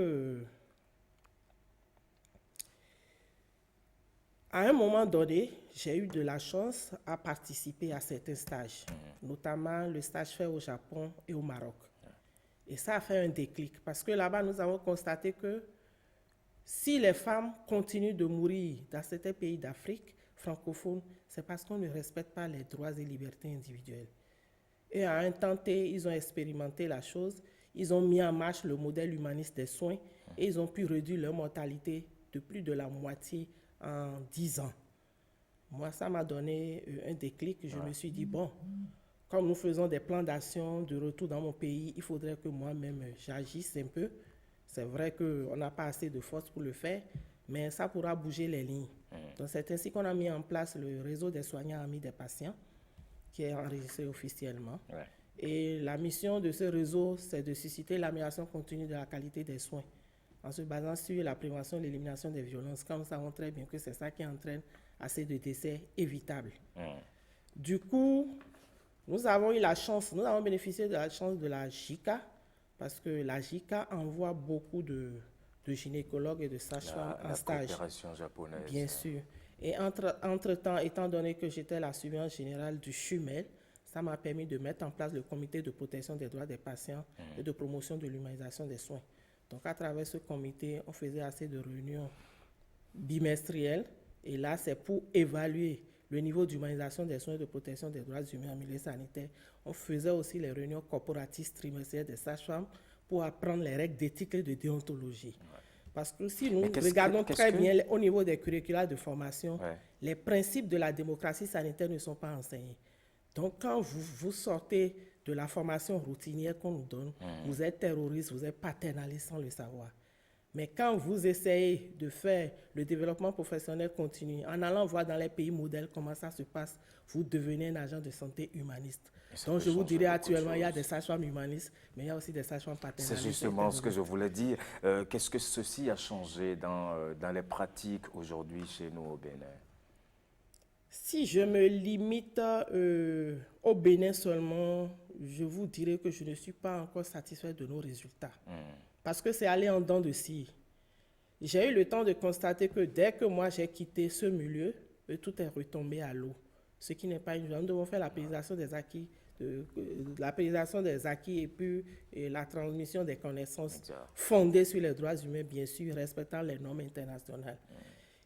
à un moment donné, j'ai eu de la chance à participer à certains stages, notamment le stage fait au Japon et au Maroc. Et ça a fait un déclic parce que là-bas, nous avons constaté que si les femmes continuent de mourir dans certains pays d'Afrique francophone, c'est parce qu'on ne respecte pas les droits et libertés individuelles. Et à un temps T, ils ont expérimenté la chose, ils ont mis en marche le modèle humaniste des soins et ils ont pu réduire leur mortalité de plus de la moitié en 10 ans. Moi, ça m'a donné un déclic. Je me suis dit, bon, comme nous faisons des plans d'action de retour dans mon pays, il faudrait que moi-même j'agisse un peu. C'est vrai qu'on n'a pas assez de force pour le faire, mais ça pourra bouger les lignes. Donc c'est ainsi qu'on a mis en place le réseau des soignants amis des patients, qui est enregistré officiellement. Et la mission de ce réseau, c'est de susciter l'amélioration continue de la qualité des soins, en se basant sur la prévention et l'élimination des violences, quand nous savons très bien que c'est ça qui entraîne assez de décès évitables. Du coup, nous avons eu la chance, nous avons bénéficié de la chance de la JICA, parce que la JICA envoie beaucoup de gynécologues et de sages-femmes en stage. La coopération japonaise. Bien sûr. Et entre-temps, étant donné que j'étais la surveillante générale du CHUMEL, ça m'a permis de mettre en place le comité de protection des droits des patients et de promotion de l'humanisation des soins. Donc, à travers ce comité, on faisait assez de réunions bimestrielles. Et là, c'est pour évaluer le niveau d'humanisation des soins et de protection des droits humains en milieu sanitaire. On faisait aussi les réunions corporatistes trimestrielles des sages-femmes pour apprendre les règles d'éthique et de déontologie. Parce que si nous regardons très bien au niveau des curricula de formation, les principes de la démocratie sanitaire ne sont pas enseignés. Donc, quand vous sortez de la formation routinière qu'on nous donne, vous êtes terroriste, vous êtes paternaliste sans le savoir. Mais quand vous essayez de faire le développement professionnel continu, en allant voir dans les pays modèles comment ça se passe, vous devenez un agent de santé humaniste. Donc je vous dirais actuellement, il y a des sages-femmes humanistes, mais il y a aussi des sages-femmes paternalistes. C'est justement ce que je voulais dire. Qu'est-ce que ceci a changé dans les pratiques aujourd'hui chez nous au Bénin? Si je me limite au Bénin seulement, je vous dirais que je ne suis pas encore satisfait de nos résultats. Parce que c'est aller en dents de scie. j'ai eu le temps de constater que dès que moi j'ai quitté ce milieu, tout est retombé à l'eau. Ce qui n'est pas une joie. Nous devons faire la pérennisation des acquis, et puis la transmission des connaissances fondées sur les droits humains, bien sûr, respectant les normes internationales.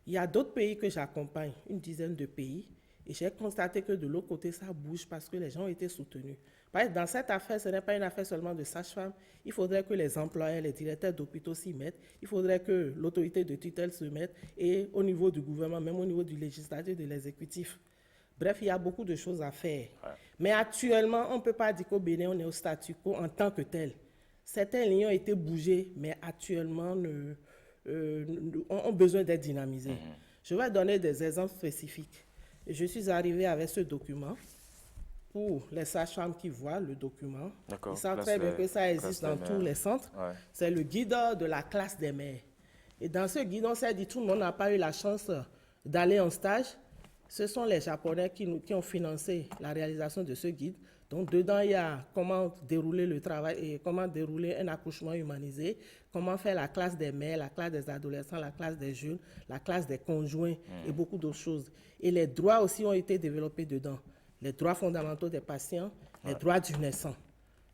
Il y a d'autres pays que j'accompagne, une dizaine de pays, et j'ai constaté que de l'autre côté, ça bouge parce que les gens ont été soutenus. Par exemple, dans cette affaire, ce n'est pas une affaire seulement de sages-femmes. Il faudrait que les employeurs, les directeurs d'hôpitaux s'y mettent. Il faudrait que l'autorité de tutelle se mette, et au niveau du gouvernement, même au niveau du législatif, de l'exécutif. Bref, il y a beaucoup de choses à faire. Ouais. Mais actuellement, on ne peut pas dire qu'au Bénin, on est au statu quo en tant que tel. Certains lignes ont été bougés, mais actuellement ont besoin d'être dynamisés. Je vais donner des exemples spécifiques. Je suis arrivé avec ce document. Pour les sages-femmes qui voient le document, ils savent très bien que ça existe dans tous les centres. Ouais. C'est le guide de la classe des mères. Et dans ce guide, on s'est dit tout le monde n'a pas eu la chance d'aller en stage. Ce sont les Japonais qui ont financé la réalisation de ce guide. Donc, dedans, il y a comment dérouler le travail et comment dérouler un accouchement humanisé, comment faire la classe des mères, la classe des adolescents, la classe des jeunes, la classe des conjoints et beaucoup d'autres choses. Et les droits aussi ont été développés dedans. Les droits fondamentaux des patients, les droits du naissant.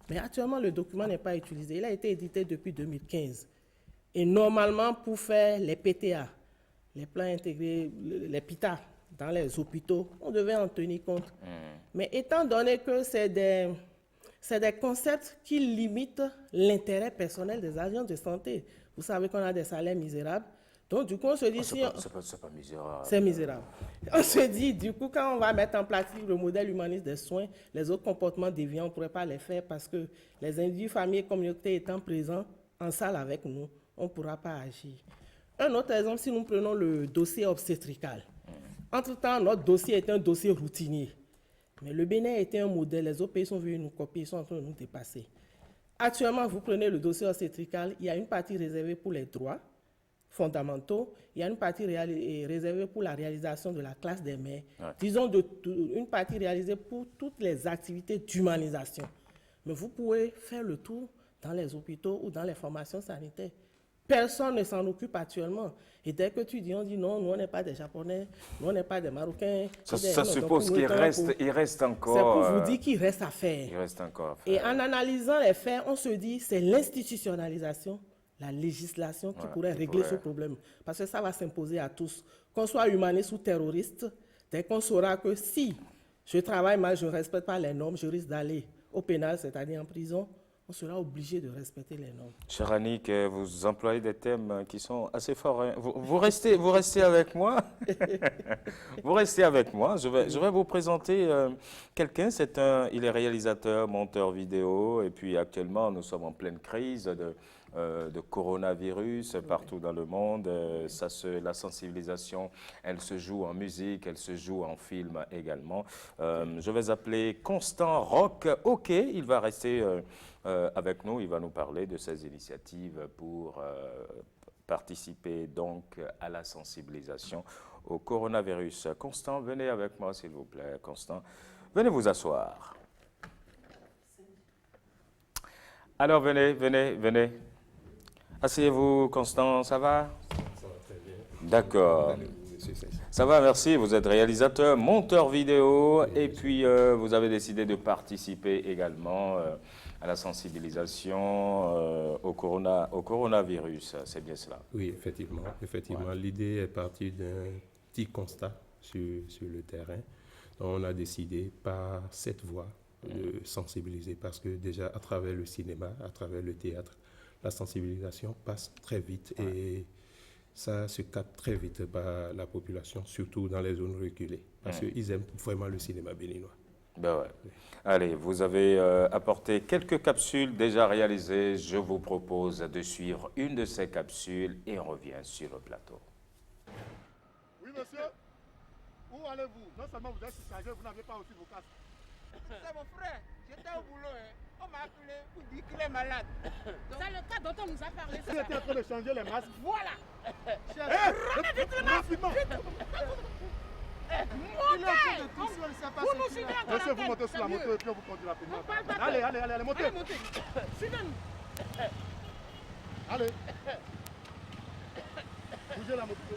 Mais actuellement, le document n'est pas utilisé. Il a été édité depuis 2015. Et normalement, pour faire les PTA, les plans intégrés, les PITA, dans les hôpitaux, on devait en tenir compte. Mais étant donné que c'est des concepts qui limitent l'intérêt personnel des agents de santé, vous savez qu'on a des salaires misérables. Donc, du coup, on se dit... C'est pas misérable. C'est misérable. On se dit, du coup, quand on va mettre en pratique le modèle humaniste des soins, les autres comportements déviants, on ne pourrait pas les faire parce que les individus, familles et communautés étant présents en salle avec nous, on ne pourra pas agir. Un autre exemple, si nous prenons le dossier obstétrical. Entre-temps, notre dossier est un dossier routinier. Mais le Bénin était un modèle. Les autres pays sont venus nous copier, ils sont en train de nous dépasser. Actuellement, vous prenez le dossier obstétrical, il y a une partie réservée pour les droits fondamentaux, il y a une partie réservée pour la réalisation de la classe des mères, disons une partie réalisée pour toutes les activités d'humanisation. Mais vous pouvez faire le tour dans les hôpitaux ou dans les formations sanitaires. Personne ne s'en occupe actuellement. Et dès que tu dis, on dit non, nous on n'est pas des Japonais, nous on n'est pas des Marocains. Ça suppose qu'il reste encore... C'est pour vous dire qu'il reste à faire. Il reste encore à faire. Et en analysant les faits, on se dit c'est l'institutionnalisation, la législation qui pourrait régler ce problème. Parce que ça va s'imposer à tous. Qu'on soit humaniste ou terroriste, dès qu'on saura que si je travaille mal, je ne respecte pas les normes, je risque d'aller au pénal, c'est-à-dire en prison, on sera obligé de respecter les normes. Cher Annick, vous employez des thèmes qui sont assez forts. Hein. Vous restez avec moi. Vous restez avec moi. Je vais vous présenter quelqu'un. Il est réalisateur, monteur vidéo. Et puis actuellement, nous sommes en pleine crise de coronavirus partout dans le monde. La sensibilisation, elle se joue en musique, elle se joue en film également. Je vais appeler Constant Roch. OK, il va rester... avec nous, il va nous parler de ses initiatives pour participer donc à la sensibilisation au coronavirus. Constant, venez avec moi s'il vous plaît. Constant, venez vous asseoir. Alors venez. Asseyez-vous, Constant, ça va? Ça va très bien. D'accord. Ça va, merci. Vous êtes réalisateur, monteur vidéo et puis vous avez décidé de participer également à la sensibilisation au coronavirus. C'est bien cela? Oui, effectivement. Ouais. L'idée est partie d'un petit constat sur le terrain. Donc, on a décidé par cette voie de sensibiliser parce que déjà à travers le cinéma, à travers le théâtre, la sensibilisation passe très vite et ça se capte très vite par la population, surtout dans les zones reculées, parce qu'ils aiment vraiment le cinéma béninois. Ben ouais. Allez, vous avez apporté quelques capsules déjà réalisées. Je vous propose de suivre une de ces capsules et on revient sur le plateau. Oui, monsieur. Où allez-vous? Non seulement vous êtes chargé, vous n'avez pas aussi vos casques. C'est mon frère. J'étais au boulot. On m'a appelé pour dire qu'il est malade. C'est le cas dont on nous a parlé. Vous étiez en train de changer les masques. Voilà. Rentrez vite le masque. Montez. Vous nous suivez encore. Laissez-vous monter sur la moto et puis on vous conduit rapidement. Allez, montez. Suivez-nous. Allez. viens là, m'occuper.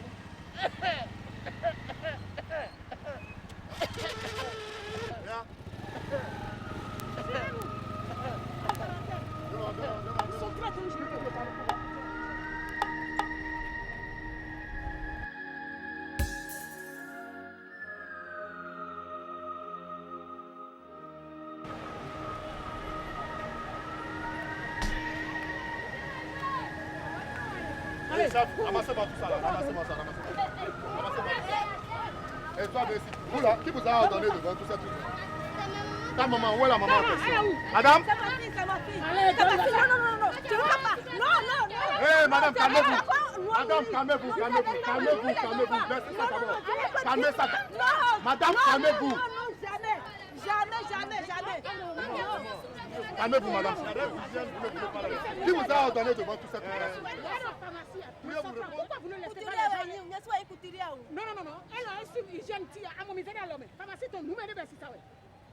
Viens. Ils sont très dangereux. Allez, chef, ramassez-moi tout ça là. Ramassez-moi ça, ramassez-moi. Ramassez-moi ça. Et toi, vous là, qui vous a ordonné de vendre tout ça tout ça? Ta maman, où est la maman en question? Madame? C'est ma fille, c'est ma fille. Allez, c'est ma fille. Non, tu ne vas pas. Non. Hé, madame, calmez-vous. Madame, calmez-vous. Baissez ça d'abord. Calmez ça. Madame, calmez-vous. Non, jamais. Calmez-vous, madame. Qui vous a ordonné de vendre tout ça tout ça? Pourquoi vous ne laissez pas les gens? Non. Elle a un sub hygiène tia. À mon misère, l'homme. Pharmacie, ton numéro de ça, ouais.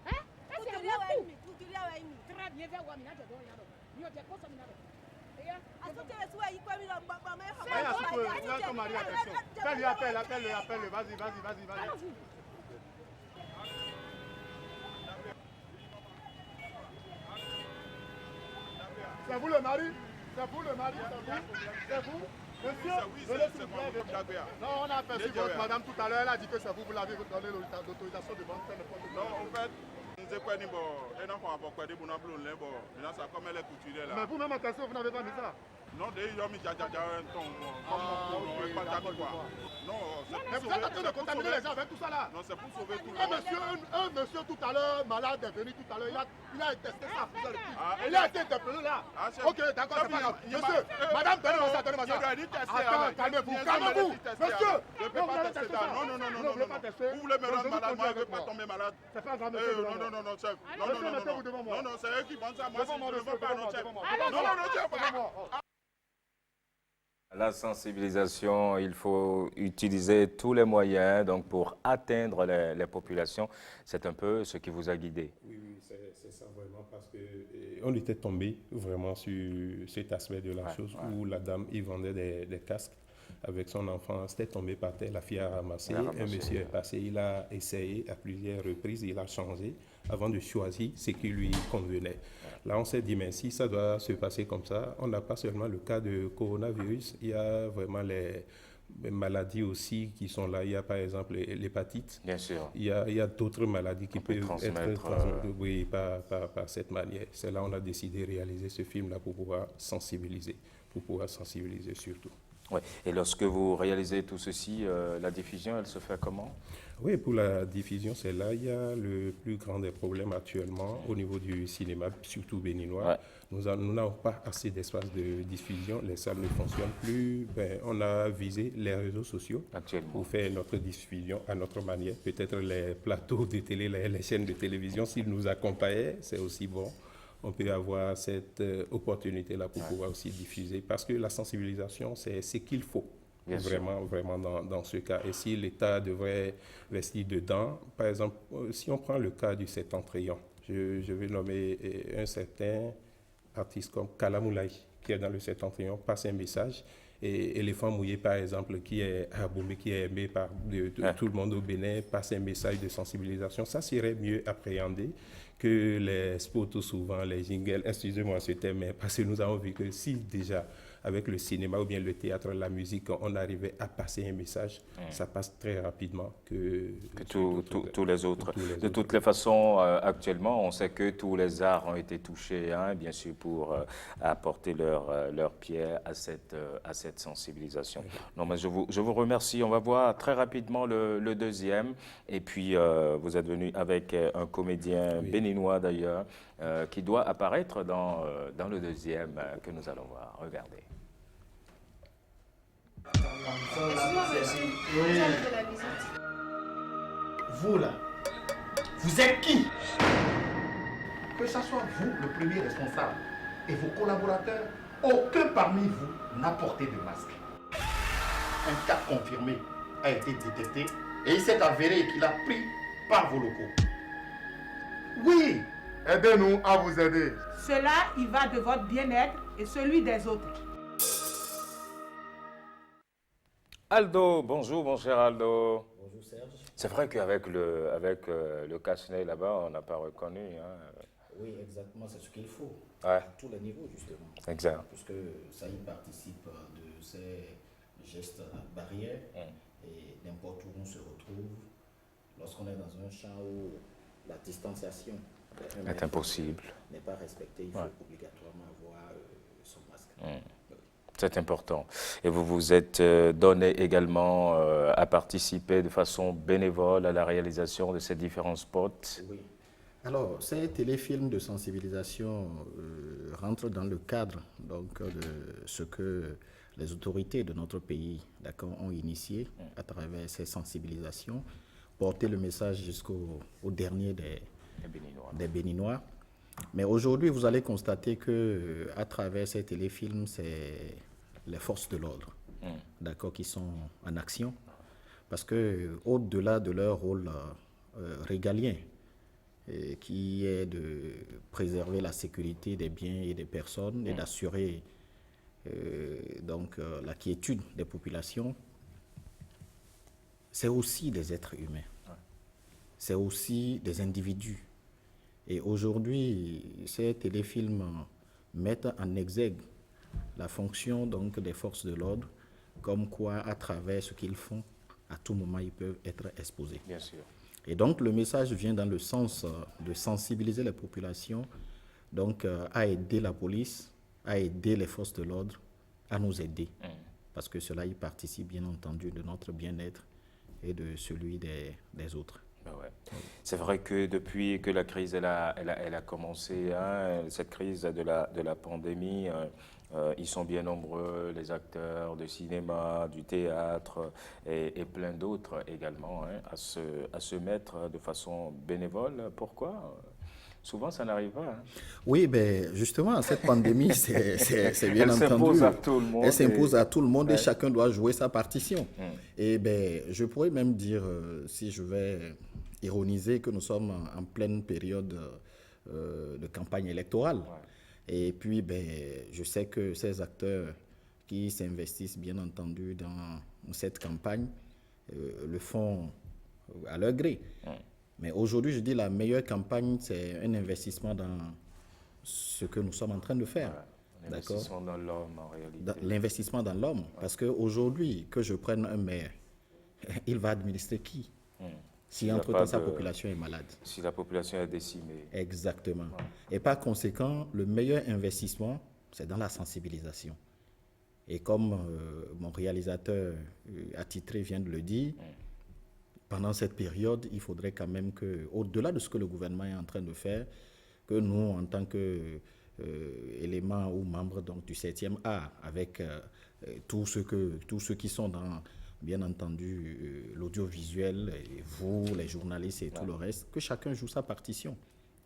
Hein? C'est un beaucoup. Très bien, vers Wamina, je dois y aller. Nous avons quoi ça, Mina? Fais-lui appel, vas-y. C'est vous le mari? C'est vous? Monsieur, venez s'il vous plaît. Non, on a aperçu votre madame tout à l'heure, elle a dit que c'est vous, vous l'avez donné l'autorisation de vendre n'importe quoi. Non, en fait, nous avons quoi, nous avons quoi, ça comme elle est couturière là. Mais vous-même, attention, vous n'avez pas mis ça. Non, d'ailleurs, il y a un ton. Non, mais vous êtes en train de contaminer les gens avec tout ça là. Non, c'est pour sauver tout le monde. Un monsieur tout à l'heure, malade, est venu tout à l'heure, il a testé ça. Il a été interpellé là. Ok, d'accord, c'est pas grave. Monsieur, madame, donnez-moi ça. Attends, calmez-vous. Monsieur, non, vous voulez me rendre malade, moi je ne veux pas tomber malade. C'est pas grave, monsieur. Non, chef. Non, c'est eux qui vendent ça. Moi, je ne veux pas, non, chef. Non, La sensibilisation, il faut utiliser tous les moyens donc pour atteindre les populations. C'est un peu ce qui vous a guidé. Oui, c'est ça vraiment parce qu'on était tombé vraiment sur cet aspect de la chose où la dame y vendait des casques avec son enfant. C'était tombé par terre, la fille a ramassé, un monsieur est passé, il a essayé à plusieurs reprises, il a changé avant de choisir ce qui lui convenait. Là, on s'est dit, mais si ça doit se passer comme ça, on n'a pas seulement le cas de coronavirus, il y a vraiment les maladies aussi qui sont là. Il y a par exemple l'hépatite. Bien sûr. Il y a d'autres maladies qui peuvent être transmises par cette manière. C'est là qu'on a décidé de réaliser ce film-là pour pouvoir sensibiliser surtout. Ouais. Et lorsque vous réalisez tout ceci, la diffusion, elle se fait comment? Oui, pour la diffusion, c'est là il y a le plus grand des problèmes actuellement au niveau du cinéma, surtout béninois. Ouais. Nous n'avons pas assez d'espace de diffusion, les salles ne fonctionnent plus. On a visé les réseaux sociaux pour faire notre diffusion à notre manière. Peut-être les plateaux de télé, les chaînes de télévision, s'ils nous accompagnaient, c'est aussi bon. On peut avoir cette opportunité-là pour pouvoir aussi diffuser. Parce que la sensibilisation, c'est ce qu'il faut, vraiment dans ce cas. Et si l'État devrait investir dedans, par exemple, si on prend le cas du Septentrion, je vais nommer un certain artiste comme Kalamoulaye, qui est dans le Septentrion, passe un message. Et Éléphant Mouillé, par exemple, qui est à Abomey, qui est aimé par tout le monde au Bénin, passe un message de sensibilisation. Ça serait mieux appréhendé que les spots souvent, les jingles, excusez-moi ce terme, mais parce que nous avons vu que si déjà, avec le cinéma ou bien le théâtre, la musique, on arrivait à passer un message, ça passe très rapidement que tous les autres. De toutes les façons, actuellement, on sait que tous les arts ont été touchés, bien sûr, pour apporter leur pierre à cette sensibilisation. Non, mais je vous remercie. On va voir très rapidement le deuxième. Et puis, vous êtes venu avec un comédien béninois d'ailleurs, qui doit apparaître dans le deuxième que nous allons voir. Regardez. Oui. Vous là, vous êtes qui? Que ce soit vous le premier responsable et vos collaborateurs, aucun parmi vous n'a porté de masque. Un cas confirmé a été détecté et il s'est avéré qu'il a pris par vos locaux. Oui, aidez-nous à vous aider. Cela y va de votre bien-être et celui des autres. Aldo, bonjour mon cher Aldo. Bonjour Serge. C'est vrai qu'avec le cache-nez là-bas, on n'a pas reconnu. Hein. Oui, exactement, c'est ce qu'il faut. Ouais. À tous les niveaux, justement. Exact. Puisque ça y participe de ces gestes barrières. Et n'importe où on se retrouve, lorsqu'on est dans un champ où la distanciation est impossible, n'est pas respectée, il faut obligatoirement avoir son masque. C'est important. Et vous vous êtes donné également à participer de façon bénévole à la réalisation de ces différents spots. Oui. Alors, ces téléfilms de sensibilisation rentrent dans le cadre donc, de ce que les autorités de notre pays ont initié à travers ces sensibilisations, porter le message jusqu'au dernier des Béninois. Mais aujourd'hui, vous allez constater que à travers ces téléfilms, c'est les forces de l'ordre qui sont en action, parce que au-delà de leur rôle régalien, qui est de préserver la sécurité des biens et des personnes et d'assurer la quiétude des populations, c'est aussi des êtres humains, c'est aussi des individus. Et aujourd'hui, ces téléfilms mettent en exergue la fonction donc, des forces de l'ordre, comme quoi à travers ce qu'ils font, à tout moment ils peuvent être exposés. Bien sûr. Et donc le message vient dans le sens de sensibiliser les populations donc, à aider la police, à aider les forces de l'ordre, à nous aider. Parce que cela y participe bien entendu de notre bien-être et de celui des autres. Ben ouais. C'est vrai que depuis que la crise elle a commencé, hein, cette crise de la pandémie, ils sont bien nombreux, les acteurs de cinéma, du théâtre et plein d'autres également, hein, à se mettre de façon bénévole. Pourquoi ? Souvent, ça n'arrive pas. Hein. Oui, ben justement, cette pandémie, c'est bien entendu. Elle s'impose à tout le monde. Elle s'impose à tout le monde et chacun doit jouer sa partition. Et ben, je pourrais même dire, si je vais ironiser, que nous sommes en pleine période de campagne électorale. Et puis, ben, je sais que ces acteurs qui s'investissent, bien entendu, dans cette campagne, le font à leur gré. Mais aujourd'hui, je dis la meilleure campagne, c'est un investissement dans ce que nous sommes en train de faire. L'investissement dans l'homme, en réalité. L'investissement dans l'homme. Parce qu'aujourd'hui, que je prenne un maire, il va administrer qui si entre-temps sa population est malade. Si la population est décimée. Exactement. Et par conséquent, le meilleur investissement, c'est dans la sensibilisation. Et comme mon réalisateur attitré vient de le dire, pendant cette période, il faudrait quand même que, au-delà de ce que le gouvernement est en train de faire, que nous, en tant qu'éléments ou membres donc, du 7e art, avec tous ceux qui sont dans, bien entendu, l'audiovisuel, et vous, les journalistes et tout le reste, que chacun joue sa partition.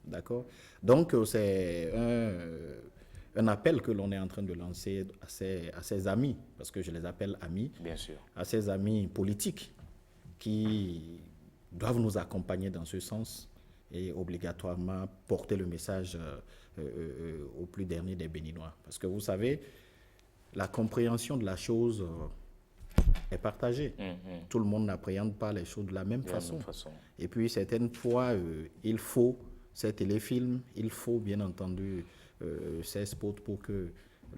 D'accord ? Donc, c'est un appel que l'on est en train de lancer à ses amis, parce que je les appelle amis, bien sûr, à ses amis politiques, qui doivent nous accompagner dans ce sens et obligatoirement porter le message au plus dernier des Béninois. Parce que vous savez, la compréhension de la chose est partagée. Tout le monde n'appréhende pas les choses de la même façon. Et puis, certaines fois, il faut ces téléfilms, il faut bien entendu ces spots pour que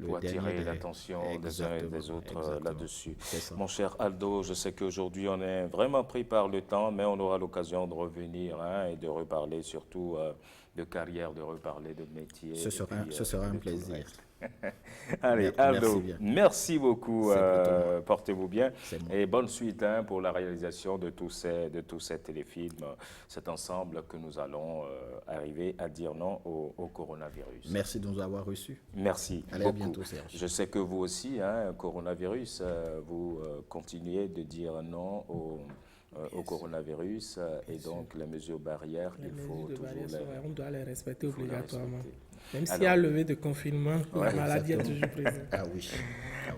pour attirer l'attention des uns et des autres là-dessus. Mon cher Aldo, je sais qu'aujourd'hui on est vraiment pris par le temps, mais on aura l'occasion de revenir et de reparler surtout de carrière, de reparler de métier. Ce sera un plaisir. Allez, Aldo, merci beaucoup. Portez-vous bien et bonne suite pour la réalisation de tous ces téléfilms, cet ensemble que nous allons arriver à dire non au coronavirus. Merci de nous avoir reçus. Merci. Allez, beaucoup. À bientôt, Serge. Je sais que vous aussi, coronavirus, vous continuez de dire non au coronavirus et donc les mesures barrières, on doit les respecter obligatoirement. Même s'il y a levé de confinement, la maladie est toujours présente. Ah oui.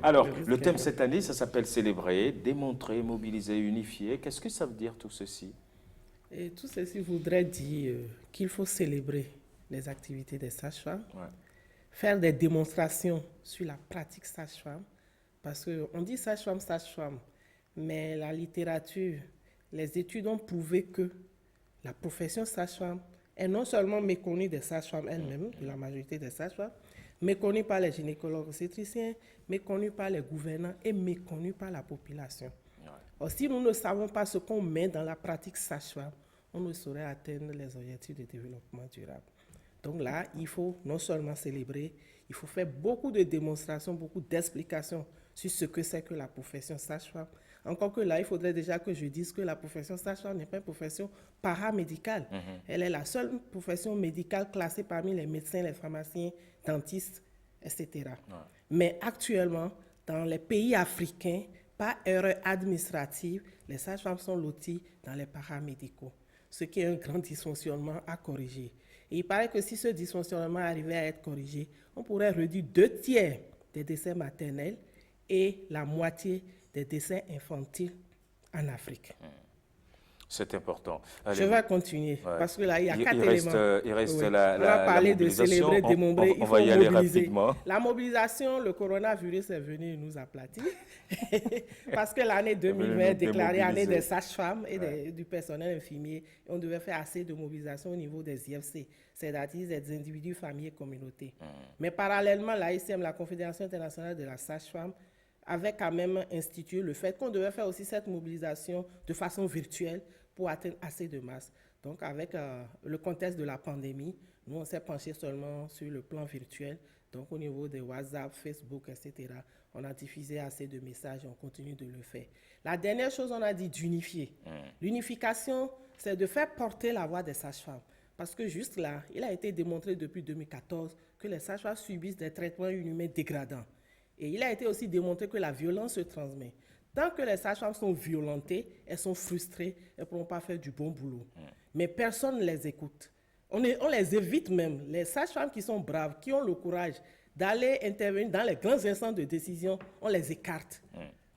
Alors, le thème cette année, ça s'appelle célébrer, démontrer, mobiliser, unifier. Qu'est-ce que ça veut dire tout ceci? Et tout ceci voudrait dire qu'il faut célébrer les activités des sages-femmes, faire des démonstrations sur la pratique sage-femme, parce qu'on dit sage-femme, mais la littérature, les études ont prouvé que la profession sage-femme est non seulement méconnue des sages-femmes elles-mêmes, de la majorité des sages-femmes, méconnue par les gynécologues obstétriciens, méconnue par les gouvernants et méconnue par la population. Or, si nous ne savons pas ce qu'on met dans la pratique sage-femme, on ne saurait atteindre les objectifs de développement durable. Donc là, il faut non seulement célébrer, il faut faire beaucoup de démonstrations, beaucoup d'explications sur ce que c'est que la profession sage-femme. Encore que là, il faudrait déjà que je dise que la profession sage-femme n'est pas une profession paramédicale. Elle est la seule profession médicale classée parmi les médecins, les pharmaciens, dentistes, etc. Mais actuellement, dans les pays africains, par erreur administrative, les sages-femmes sont loties dans les paramédicaux, ce qui est un grand dysfonctionnement à corriger. Et il paraît que si ce dysfonctionnement arrivait à être corrigé, on pourrait réduire 2/3 des décès maternels et la moitié des décès infantiles en Afrique. C'est important. Je vais continuer, parce que là, il y a 4 éléments. Il reste Oui. la On a parlé de célébrer, démontrer, il on faut va y aller mobiliser. rapidement. La mobilisation, le coronavirus est venu nous aplatir, parce que l'année 2020 est déclarée année des sages-femmes et du personnel infirmier. On devait faire assez de mobilisation au niveau des IFC, c'est-à-dire des individus, familles et communautés. Mais parallèlement, l'AICM, la Confédération internationale de la sage-femme, avait quand même institué le fait qu'on devait faire aussi cette mobilisation de façon virtuelle pour atteindre assez de masse. Donc, avec le contexte de la pandémie, nous, on s'est penché seulement sur le plan virtuel. Donc, au niveau de WhatsApp, Facebook, etc., on a diffusé assez de messages et on continue de le faire. La dernière chose, on a dit d'unifier. L'unification, c'est de faire porter la voix des sages-femmes. Parce que juste là, il a été démontré depuis 2014 que les sages-femmes subissent des traitements inhumains dégradants. Et il a été aussi démontré que la violence se transmet. Tant que les sages-femmes sont violentées, elles sont frustrées, elles ne pourront pas faire du bon boulot. Mais personne ne les écoute. On les évite même. Les sages-femmes qui sont braves, qui ont le courage d'aller intervenir dans les grands instants de décision, on les écarte.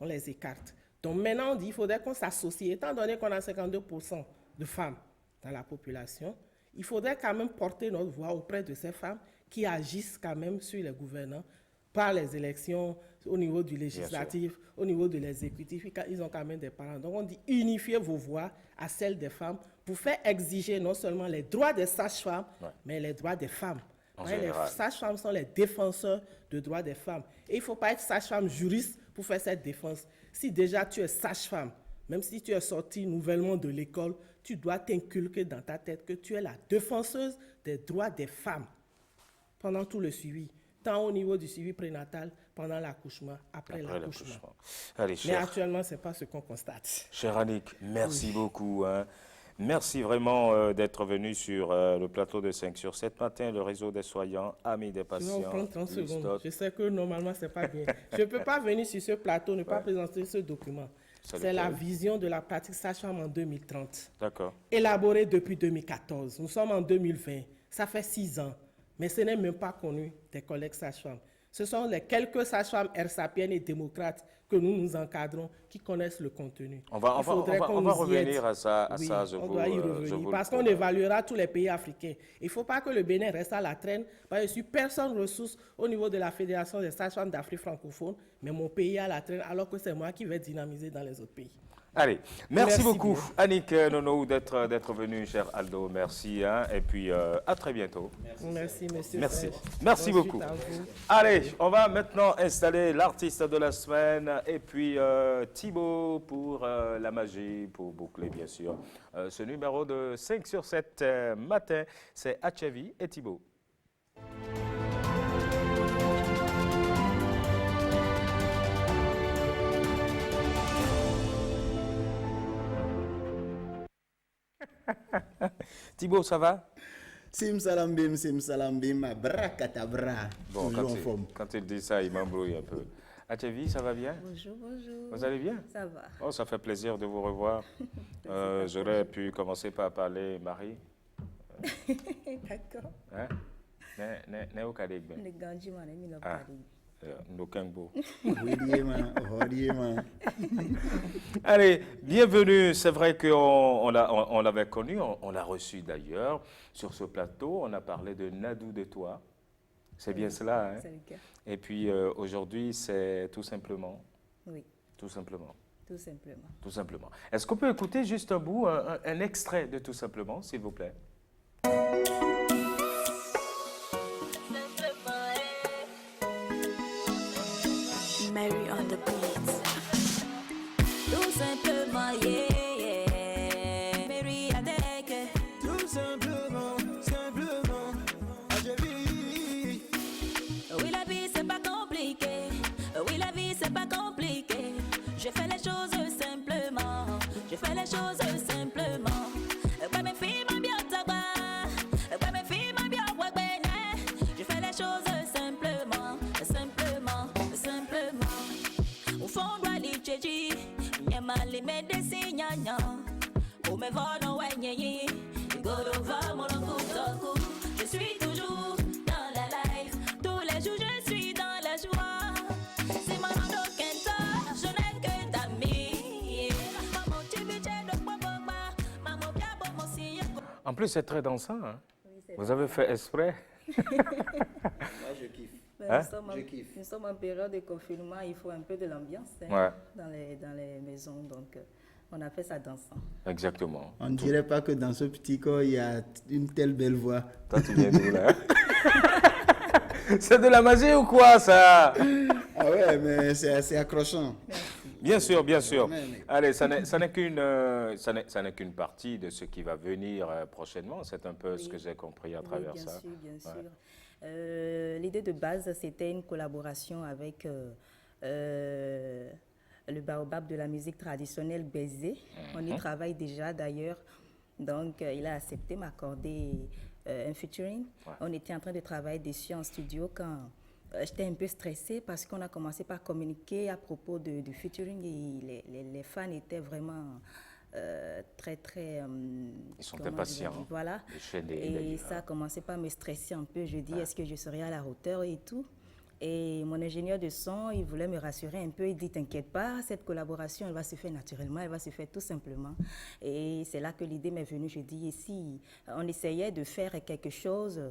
On les écarte. Donc maintenant, on dit qu'il faudrait qu'on s'associe. Étant donné qu'on a 52% de femmes dans la population, il faudrait quand même porter notre voix auprès de ces femmes qui agissent quand même sur les gouvernants par les élections, au niveau du législatif, au niveau de l'exécutif, ils ont quand même des parents. Donc on dit unifiez vos voix à celles des femmes pour faire exiger non seulement les droits des sages-femmes, mais les droits des femmes. Les sages-femmes sont les défenseurs des droits des femmes. Et il ne faut pas être sage-femme juriste pour faire cette défense. Si déjà tu es sage-femme, même si tu es sortie nouvellement de l'école, tu dois t'inculquer dans ta tête que tu es la défenseuse des droits des femmes pendant tout le suivi. Tant au niveau du suivi prénatal, pendant l'accouchement, après l'accouchement. Mais actuellement, ce n'est pas ce qu'on constate. Cher Annick, merci beaucoup. Merci vraiment d'être venu sur le plateau de 5 sur 7 matin, le réseau des soignants, amis des patients. Je vais prendre 30 secondes. Je sais que normalement, ce n'est pas bien. Je ne peux pas venir sur ce plateau, ne pas présenter ce document. C'est la vision de la pratique sage-femme en 2030. D'accord. Élaborée depuis 2014. Nous sommes en 2020. Ça fait 6 ans. Mais ce n'est même pas connu des collègues sages-femmes. Ce sont les quelques sages-femmes hersapiennes et démocrates que nous encadrons qui connaissent le contenu. On va revenir à ça. On doit y revenir parce qu'on évaluera tous les pays africains. Il ne faut pas que le Bénin reste à la traîne. Je suis personne ressource au niveau de la Fédération des sages-femmes d'Afrique francophone, mais mon pays est à la traîne alors que c'est moi qui vais dynamiser dans les autres pays. Allez, merci beaucoup Annick Nono d'être venu, cher Aldo, merci. Et puis à très bientôt. Merci monsieur. Merci beaucoup. Allez, on va maintenant installer l'artiste de la semaine et puis Thibaut pour la magie, pour boucler bien sûr. Ce numéro de 5 sur 7 matin, c'est Achevi et Thibaut. Thibaut, ça va? Simsalambim, abracadabra. Bon, quand il dit ça, il m'embrouille un peu. Achevi, ça va bien? Bonjour, bonjour. Vous allez bien? Ça va. Oh, ça fait plaisir de vous revoir. J'aurais pu commencer par parler Marie. D'accord. Hein? Ne au Kadik ben. Le Gandhi m'a mis le Allez, bienvenue. C'est vrai qu'on l'avait connu, on l'a reçu d'ailleurs sur ce plateau. On a parlé de Nadou de toi. C'est bien cela, hein? C'est le cas. Et puis aujourd'hui, c'est tout simplement. Oui. Tout simplement. Tout simplement. Tout simplement. Est-ce qu'on peut écouter juste un bout, un extrait de Tout simplement, s'il vous plaît? Mary on the beat. Tout simplement, yeah, yeah. Mary avec. Tout simplement, simplement. Oui, la vie c'est pas compliqué. Oui, la vie c'est pas compliqué. Je fais les choses simplement. Je fais les choses simplement. Ouais, mes filles m'ont bien tabac. Ouais, mes filles m'ont bien wabene. Je fais les choses simplement, simplement, simplement. Au fond de l'Icheji, nyama li medesi nyanya. Au me vono wenyeyi, goro va mon kutoku. Je suis toujours dans la life. Tous les jours je suis dans la joie. C'est mon nom de Kenta, je n'ai que d'amis. Maman tu veux de papa, maman bien bon mon signe. En plus, c'est très dansant. Hein? Oui, vous avez fait exprès? Moi, je kiffe. Hein? Nous sommes en période de confinement, il faut un peu de l'ambiance dans les maisons, donc on a fait ça dansant. Exactement. On ne dirait pas que dans ce petit corps, il y a une telle belle voix. Toi, tu viens d'où là? C'est de la magie ou quoi ça? Ah ouais, mais c'est assez accrochant. Bien sûr, bien sûr. Allez, ça n'est qu'une partie de ce qui va venir prochainement. C'est un peu ce que j'ai compris à travers ça. Bien sûr. L'idée de base, c'était une collaboration avec le baobab de la musique traditionnelle Bézé. On y travaille déjà d'ailleurs. Donc, il a accepté m'accorder un featuring. On était en train de travailler dessus en studio quand j'étais un peu stressée parce qu'on a commencé par communiquer à propos du featuring et les fans étaient vraiment très... Ils sont impatients. Voilà. Et ça a commencé par me stresser un peu. Je dis, est-ce que je serai à la hauteur et tout? Et mon ingénieur de son, il voulait me rassurer un peu. Il dit, t'inquiète pas, cette collaboration, elle va se faire naturellement, elle va se faire tout simplement. Et c'est là que l'idée m'est venue. Je dis, et si on essayait de faire quelque chose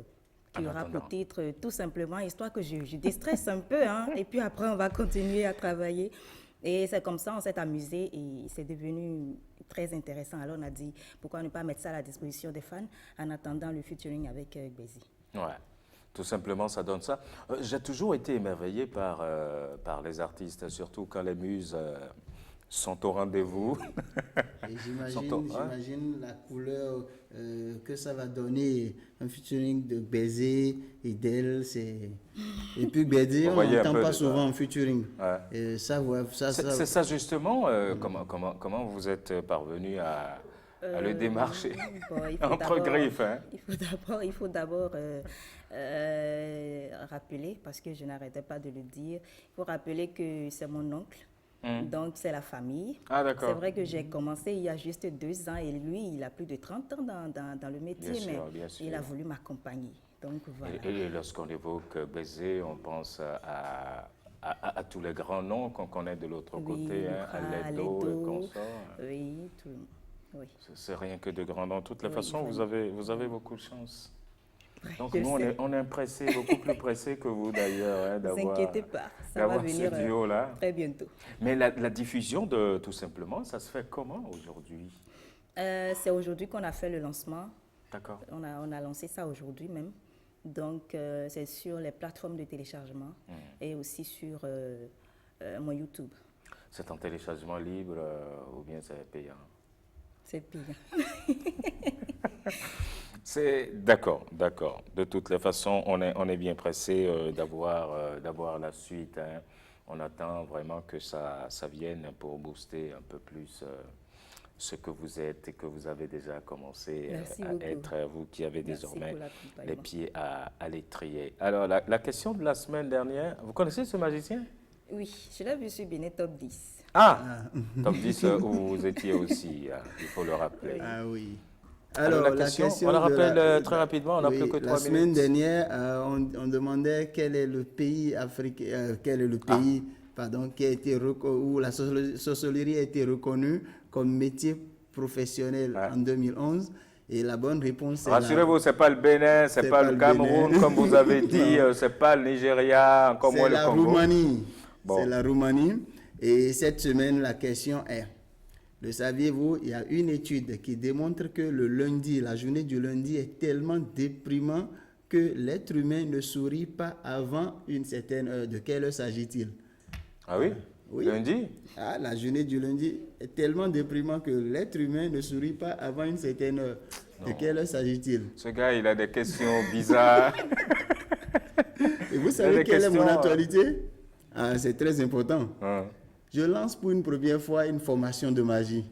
qui aura pour titre tout simplement, histoire que je déstresse un peu, hein, et puis après, on va continuer à travailler. Et c'est comme ça, on s'est amusé et c'est devenu très intéressant. Alors on a dit, pourquoi ne pas mettre ça à la disposition des fans en attendant le featuring avec Bézi. Ouais. Tout simplement, ça donne ça. J'ai toujours été émerveillé par artistes, surtout quand les muses sont au rendez-vous. J'imagine la couleur que ça va donner, un featuring de Bézé et d'elle. Et puis Bézé, on n'entend pas souvent un featuring. Ouais. C'est ça justement, comment vous êtes parvenu à le démarcher entre griffes. Hein? Il faut d'abord rappeler, parce que je n'arrêtais pas de le dire, il faut rappeler que c'est mon oncle, donc c'est la famille. Ah, d'accord. C'est vrai que j'ai commencé il y a juste 2 ans et lui, il a plus de 30 ans dans le métier, bien sûr. Il a voulu m'accompagner. Donc, voilà. Et lorsqu'on évoque Bézé, on pense à tous les grands noms qu'on connaît de l'autre côté, à Ledo, le consort. Oui, tout. Oui. C'est rien que de grands noms. De toutes les façons, vous avez beaucoup de chance. Donc nous, on est pressés, beaucoup plus pressés que vous d'ailleurs. Ne vous inquiétez pas, ça va venir très bientôt. Mais la diffusion de Tout simplement, ça se fait comment aujourd'hui? C'est aujourd'hui qu'on a fait le lancement. D'accord. On a lancé ça aujourd'hui même. Donc c'est sur les plateformes de téléchargement et aussi sur mon YouTube. C'est en téléchargement libre ou bien c'est payant? C'est payant. D'accord. De toutes les façons, on est bien pressé d'avoir la suite. Hein. On attend vraiment que ça vienne pour booster un peu plus ce que vous êtes et que vous avez déjà commencé à être, vous qui avez désormais les pieds à l'étrier. Alors, la question de la semaine dernière, vous connaissez ce magicien? Oui, je l'ai vu sur Bénin Top 10. Top 10 où vous étiez aussi, il faut le rappeler. Ah oui. Alors la question on la rappelle très rapidement, on n'a plus que 3 minutes. La semaine dernière, on demandait quel est le pays africain, qui a été où la sorcellerie a été reconnue comme métier professionnel en 2011. Et la bonne réponse est... Rassurez-vous, ce n'est pas le Bénin, ce n'est pas le Cameroun, comme vous avez dit, ce n'est pas le Nigeria, comme moi le Congo. C'est la Roumanie. Bon. C'est la Roumanie. Et cette semaine, la question est, le saviez-vous, il y a une étude qui démontre que le lundi, la journée du lundi est tellement déprimant que l'être humain ne sourit pas avant une certaine heure. De quelle heure s'agit-il? Ah oui? Oui. Lundi? Ah, la journée du lundi est tellement déprimant que l'être humain ne sourit pas avant une certaine heure. De quelle heure s'agit-il? Ce gars, il a des questions bizarres. Et vous savez quelle est mon actualité? Ah, c'est très important. Je lance pour une première fois une formation de magie.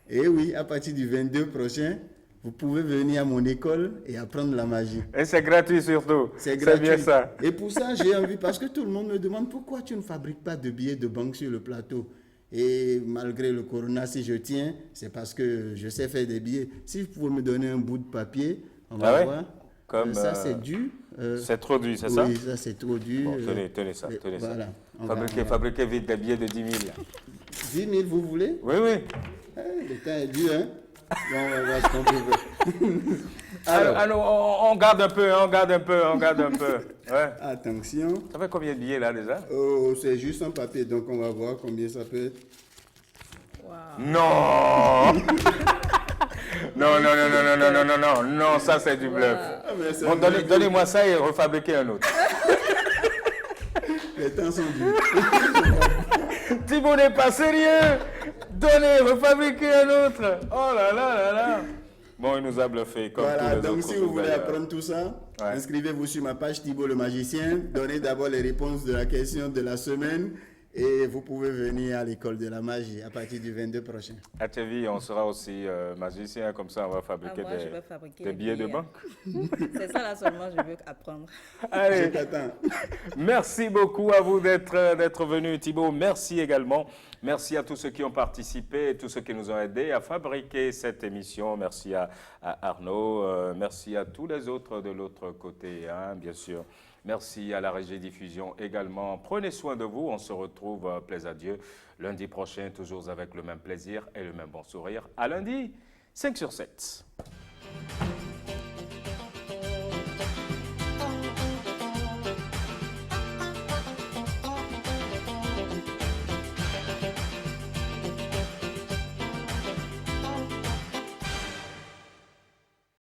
Et oui, à partir du 22 prochain, vous pouvez venir à mon école et apprendre la magie. Et c'est gratuit surtout. C'est gratuit. bien ça. Et pour ça, j'ai envie, parce que tout le monde me demande pourquoi tu ne fabriques pas de billets de banque sur le plateau. Et malgré le corona, si je tiens, c'est parce que je sais faire des billets. Si vous pouvez me donner un bout de papier, on va voir. Comme, ça, c'est dû. C'est trop dur, c'est ça? Oui, ça, c'est trop dur. Bon, tenez ça, tenez voilà. ça. Fabriquez vite des billets de 10 000. 10 000, vous voulez? Oui, oui. Le temps est dur, hein? Bon, on va voir ce qu'on peut faire. Alors, on garde un peu, on garde un peu. Ouais. Attention. Ça fait combien de billets là déjà? Oh, c'est juste un papier, donc on va voir combien ça peut être. Non. Non, ça c'est du bluff. Bon, donnez-moi ça et refabriquez un autre. Les temps sont durs. Thibaut n'est pas sérieux. Donnez, refabriquez un autre. Oh là là. Bon, il nous a bluffé comme tous les autres. Donc si vous voulez apprendre tout ça, inscrivez-vous sur ma page Thibaut le magicien. Donnez d'abord les réponses de la question de la semaine. Et vous pouvez venir à l'école de la magie à partir du 22 prochain. À TV, on sera aussi magicien, comme ça on va fabriquer des billets de banque. C'est ça là seulement je veux apprendre. Allez, je t'attends. Merci beaucoup à vous d'être venu, Thibaut. Merci également. Merci à tous ceux qui ont participé, tous ceux qui nous ont aidés à fabriquer cette émission. Merci à Arnaud, merci à tous les autres de l'autre côté, hein, bien sûr. Merci à la Régie Diffusion également. Prenez soin de vous. On se retrouve, plaise à Dieu, lundi prochain, toujours avec le même plaisir et le même bon sourire. À lundi, 5 sur 7.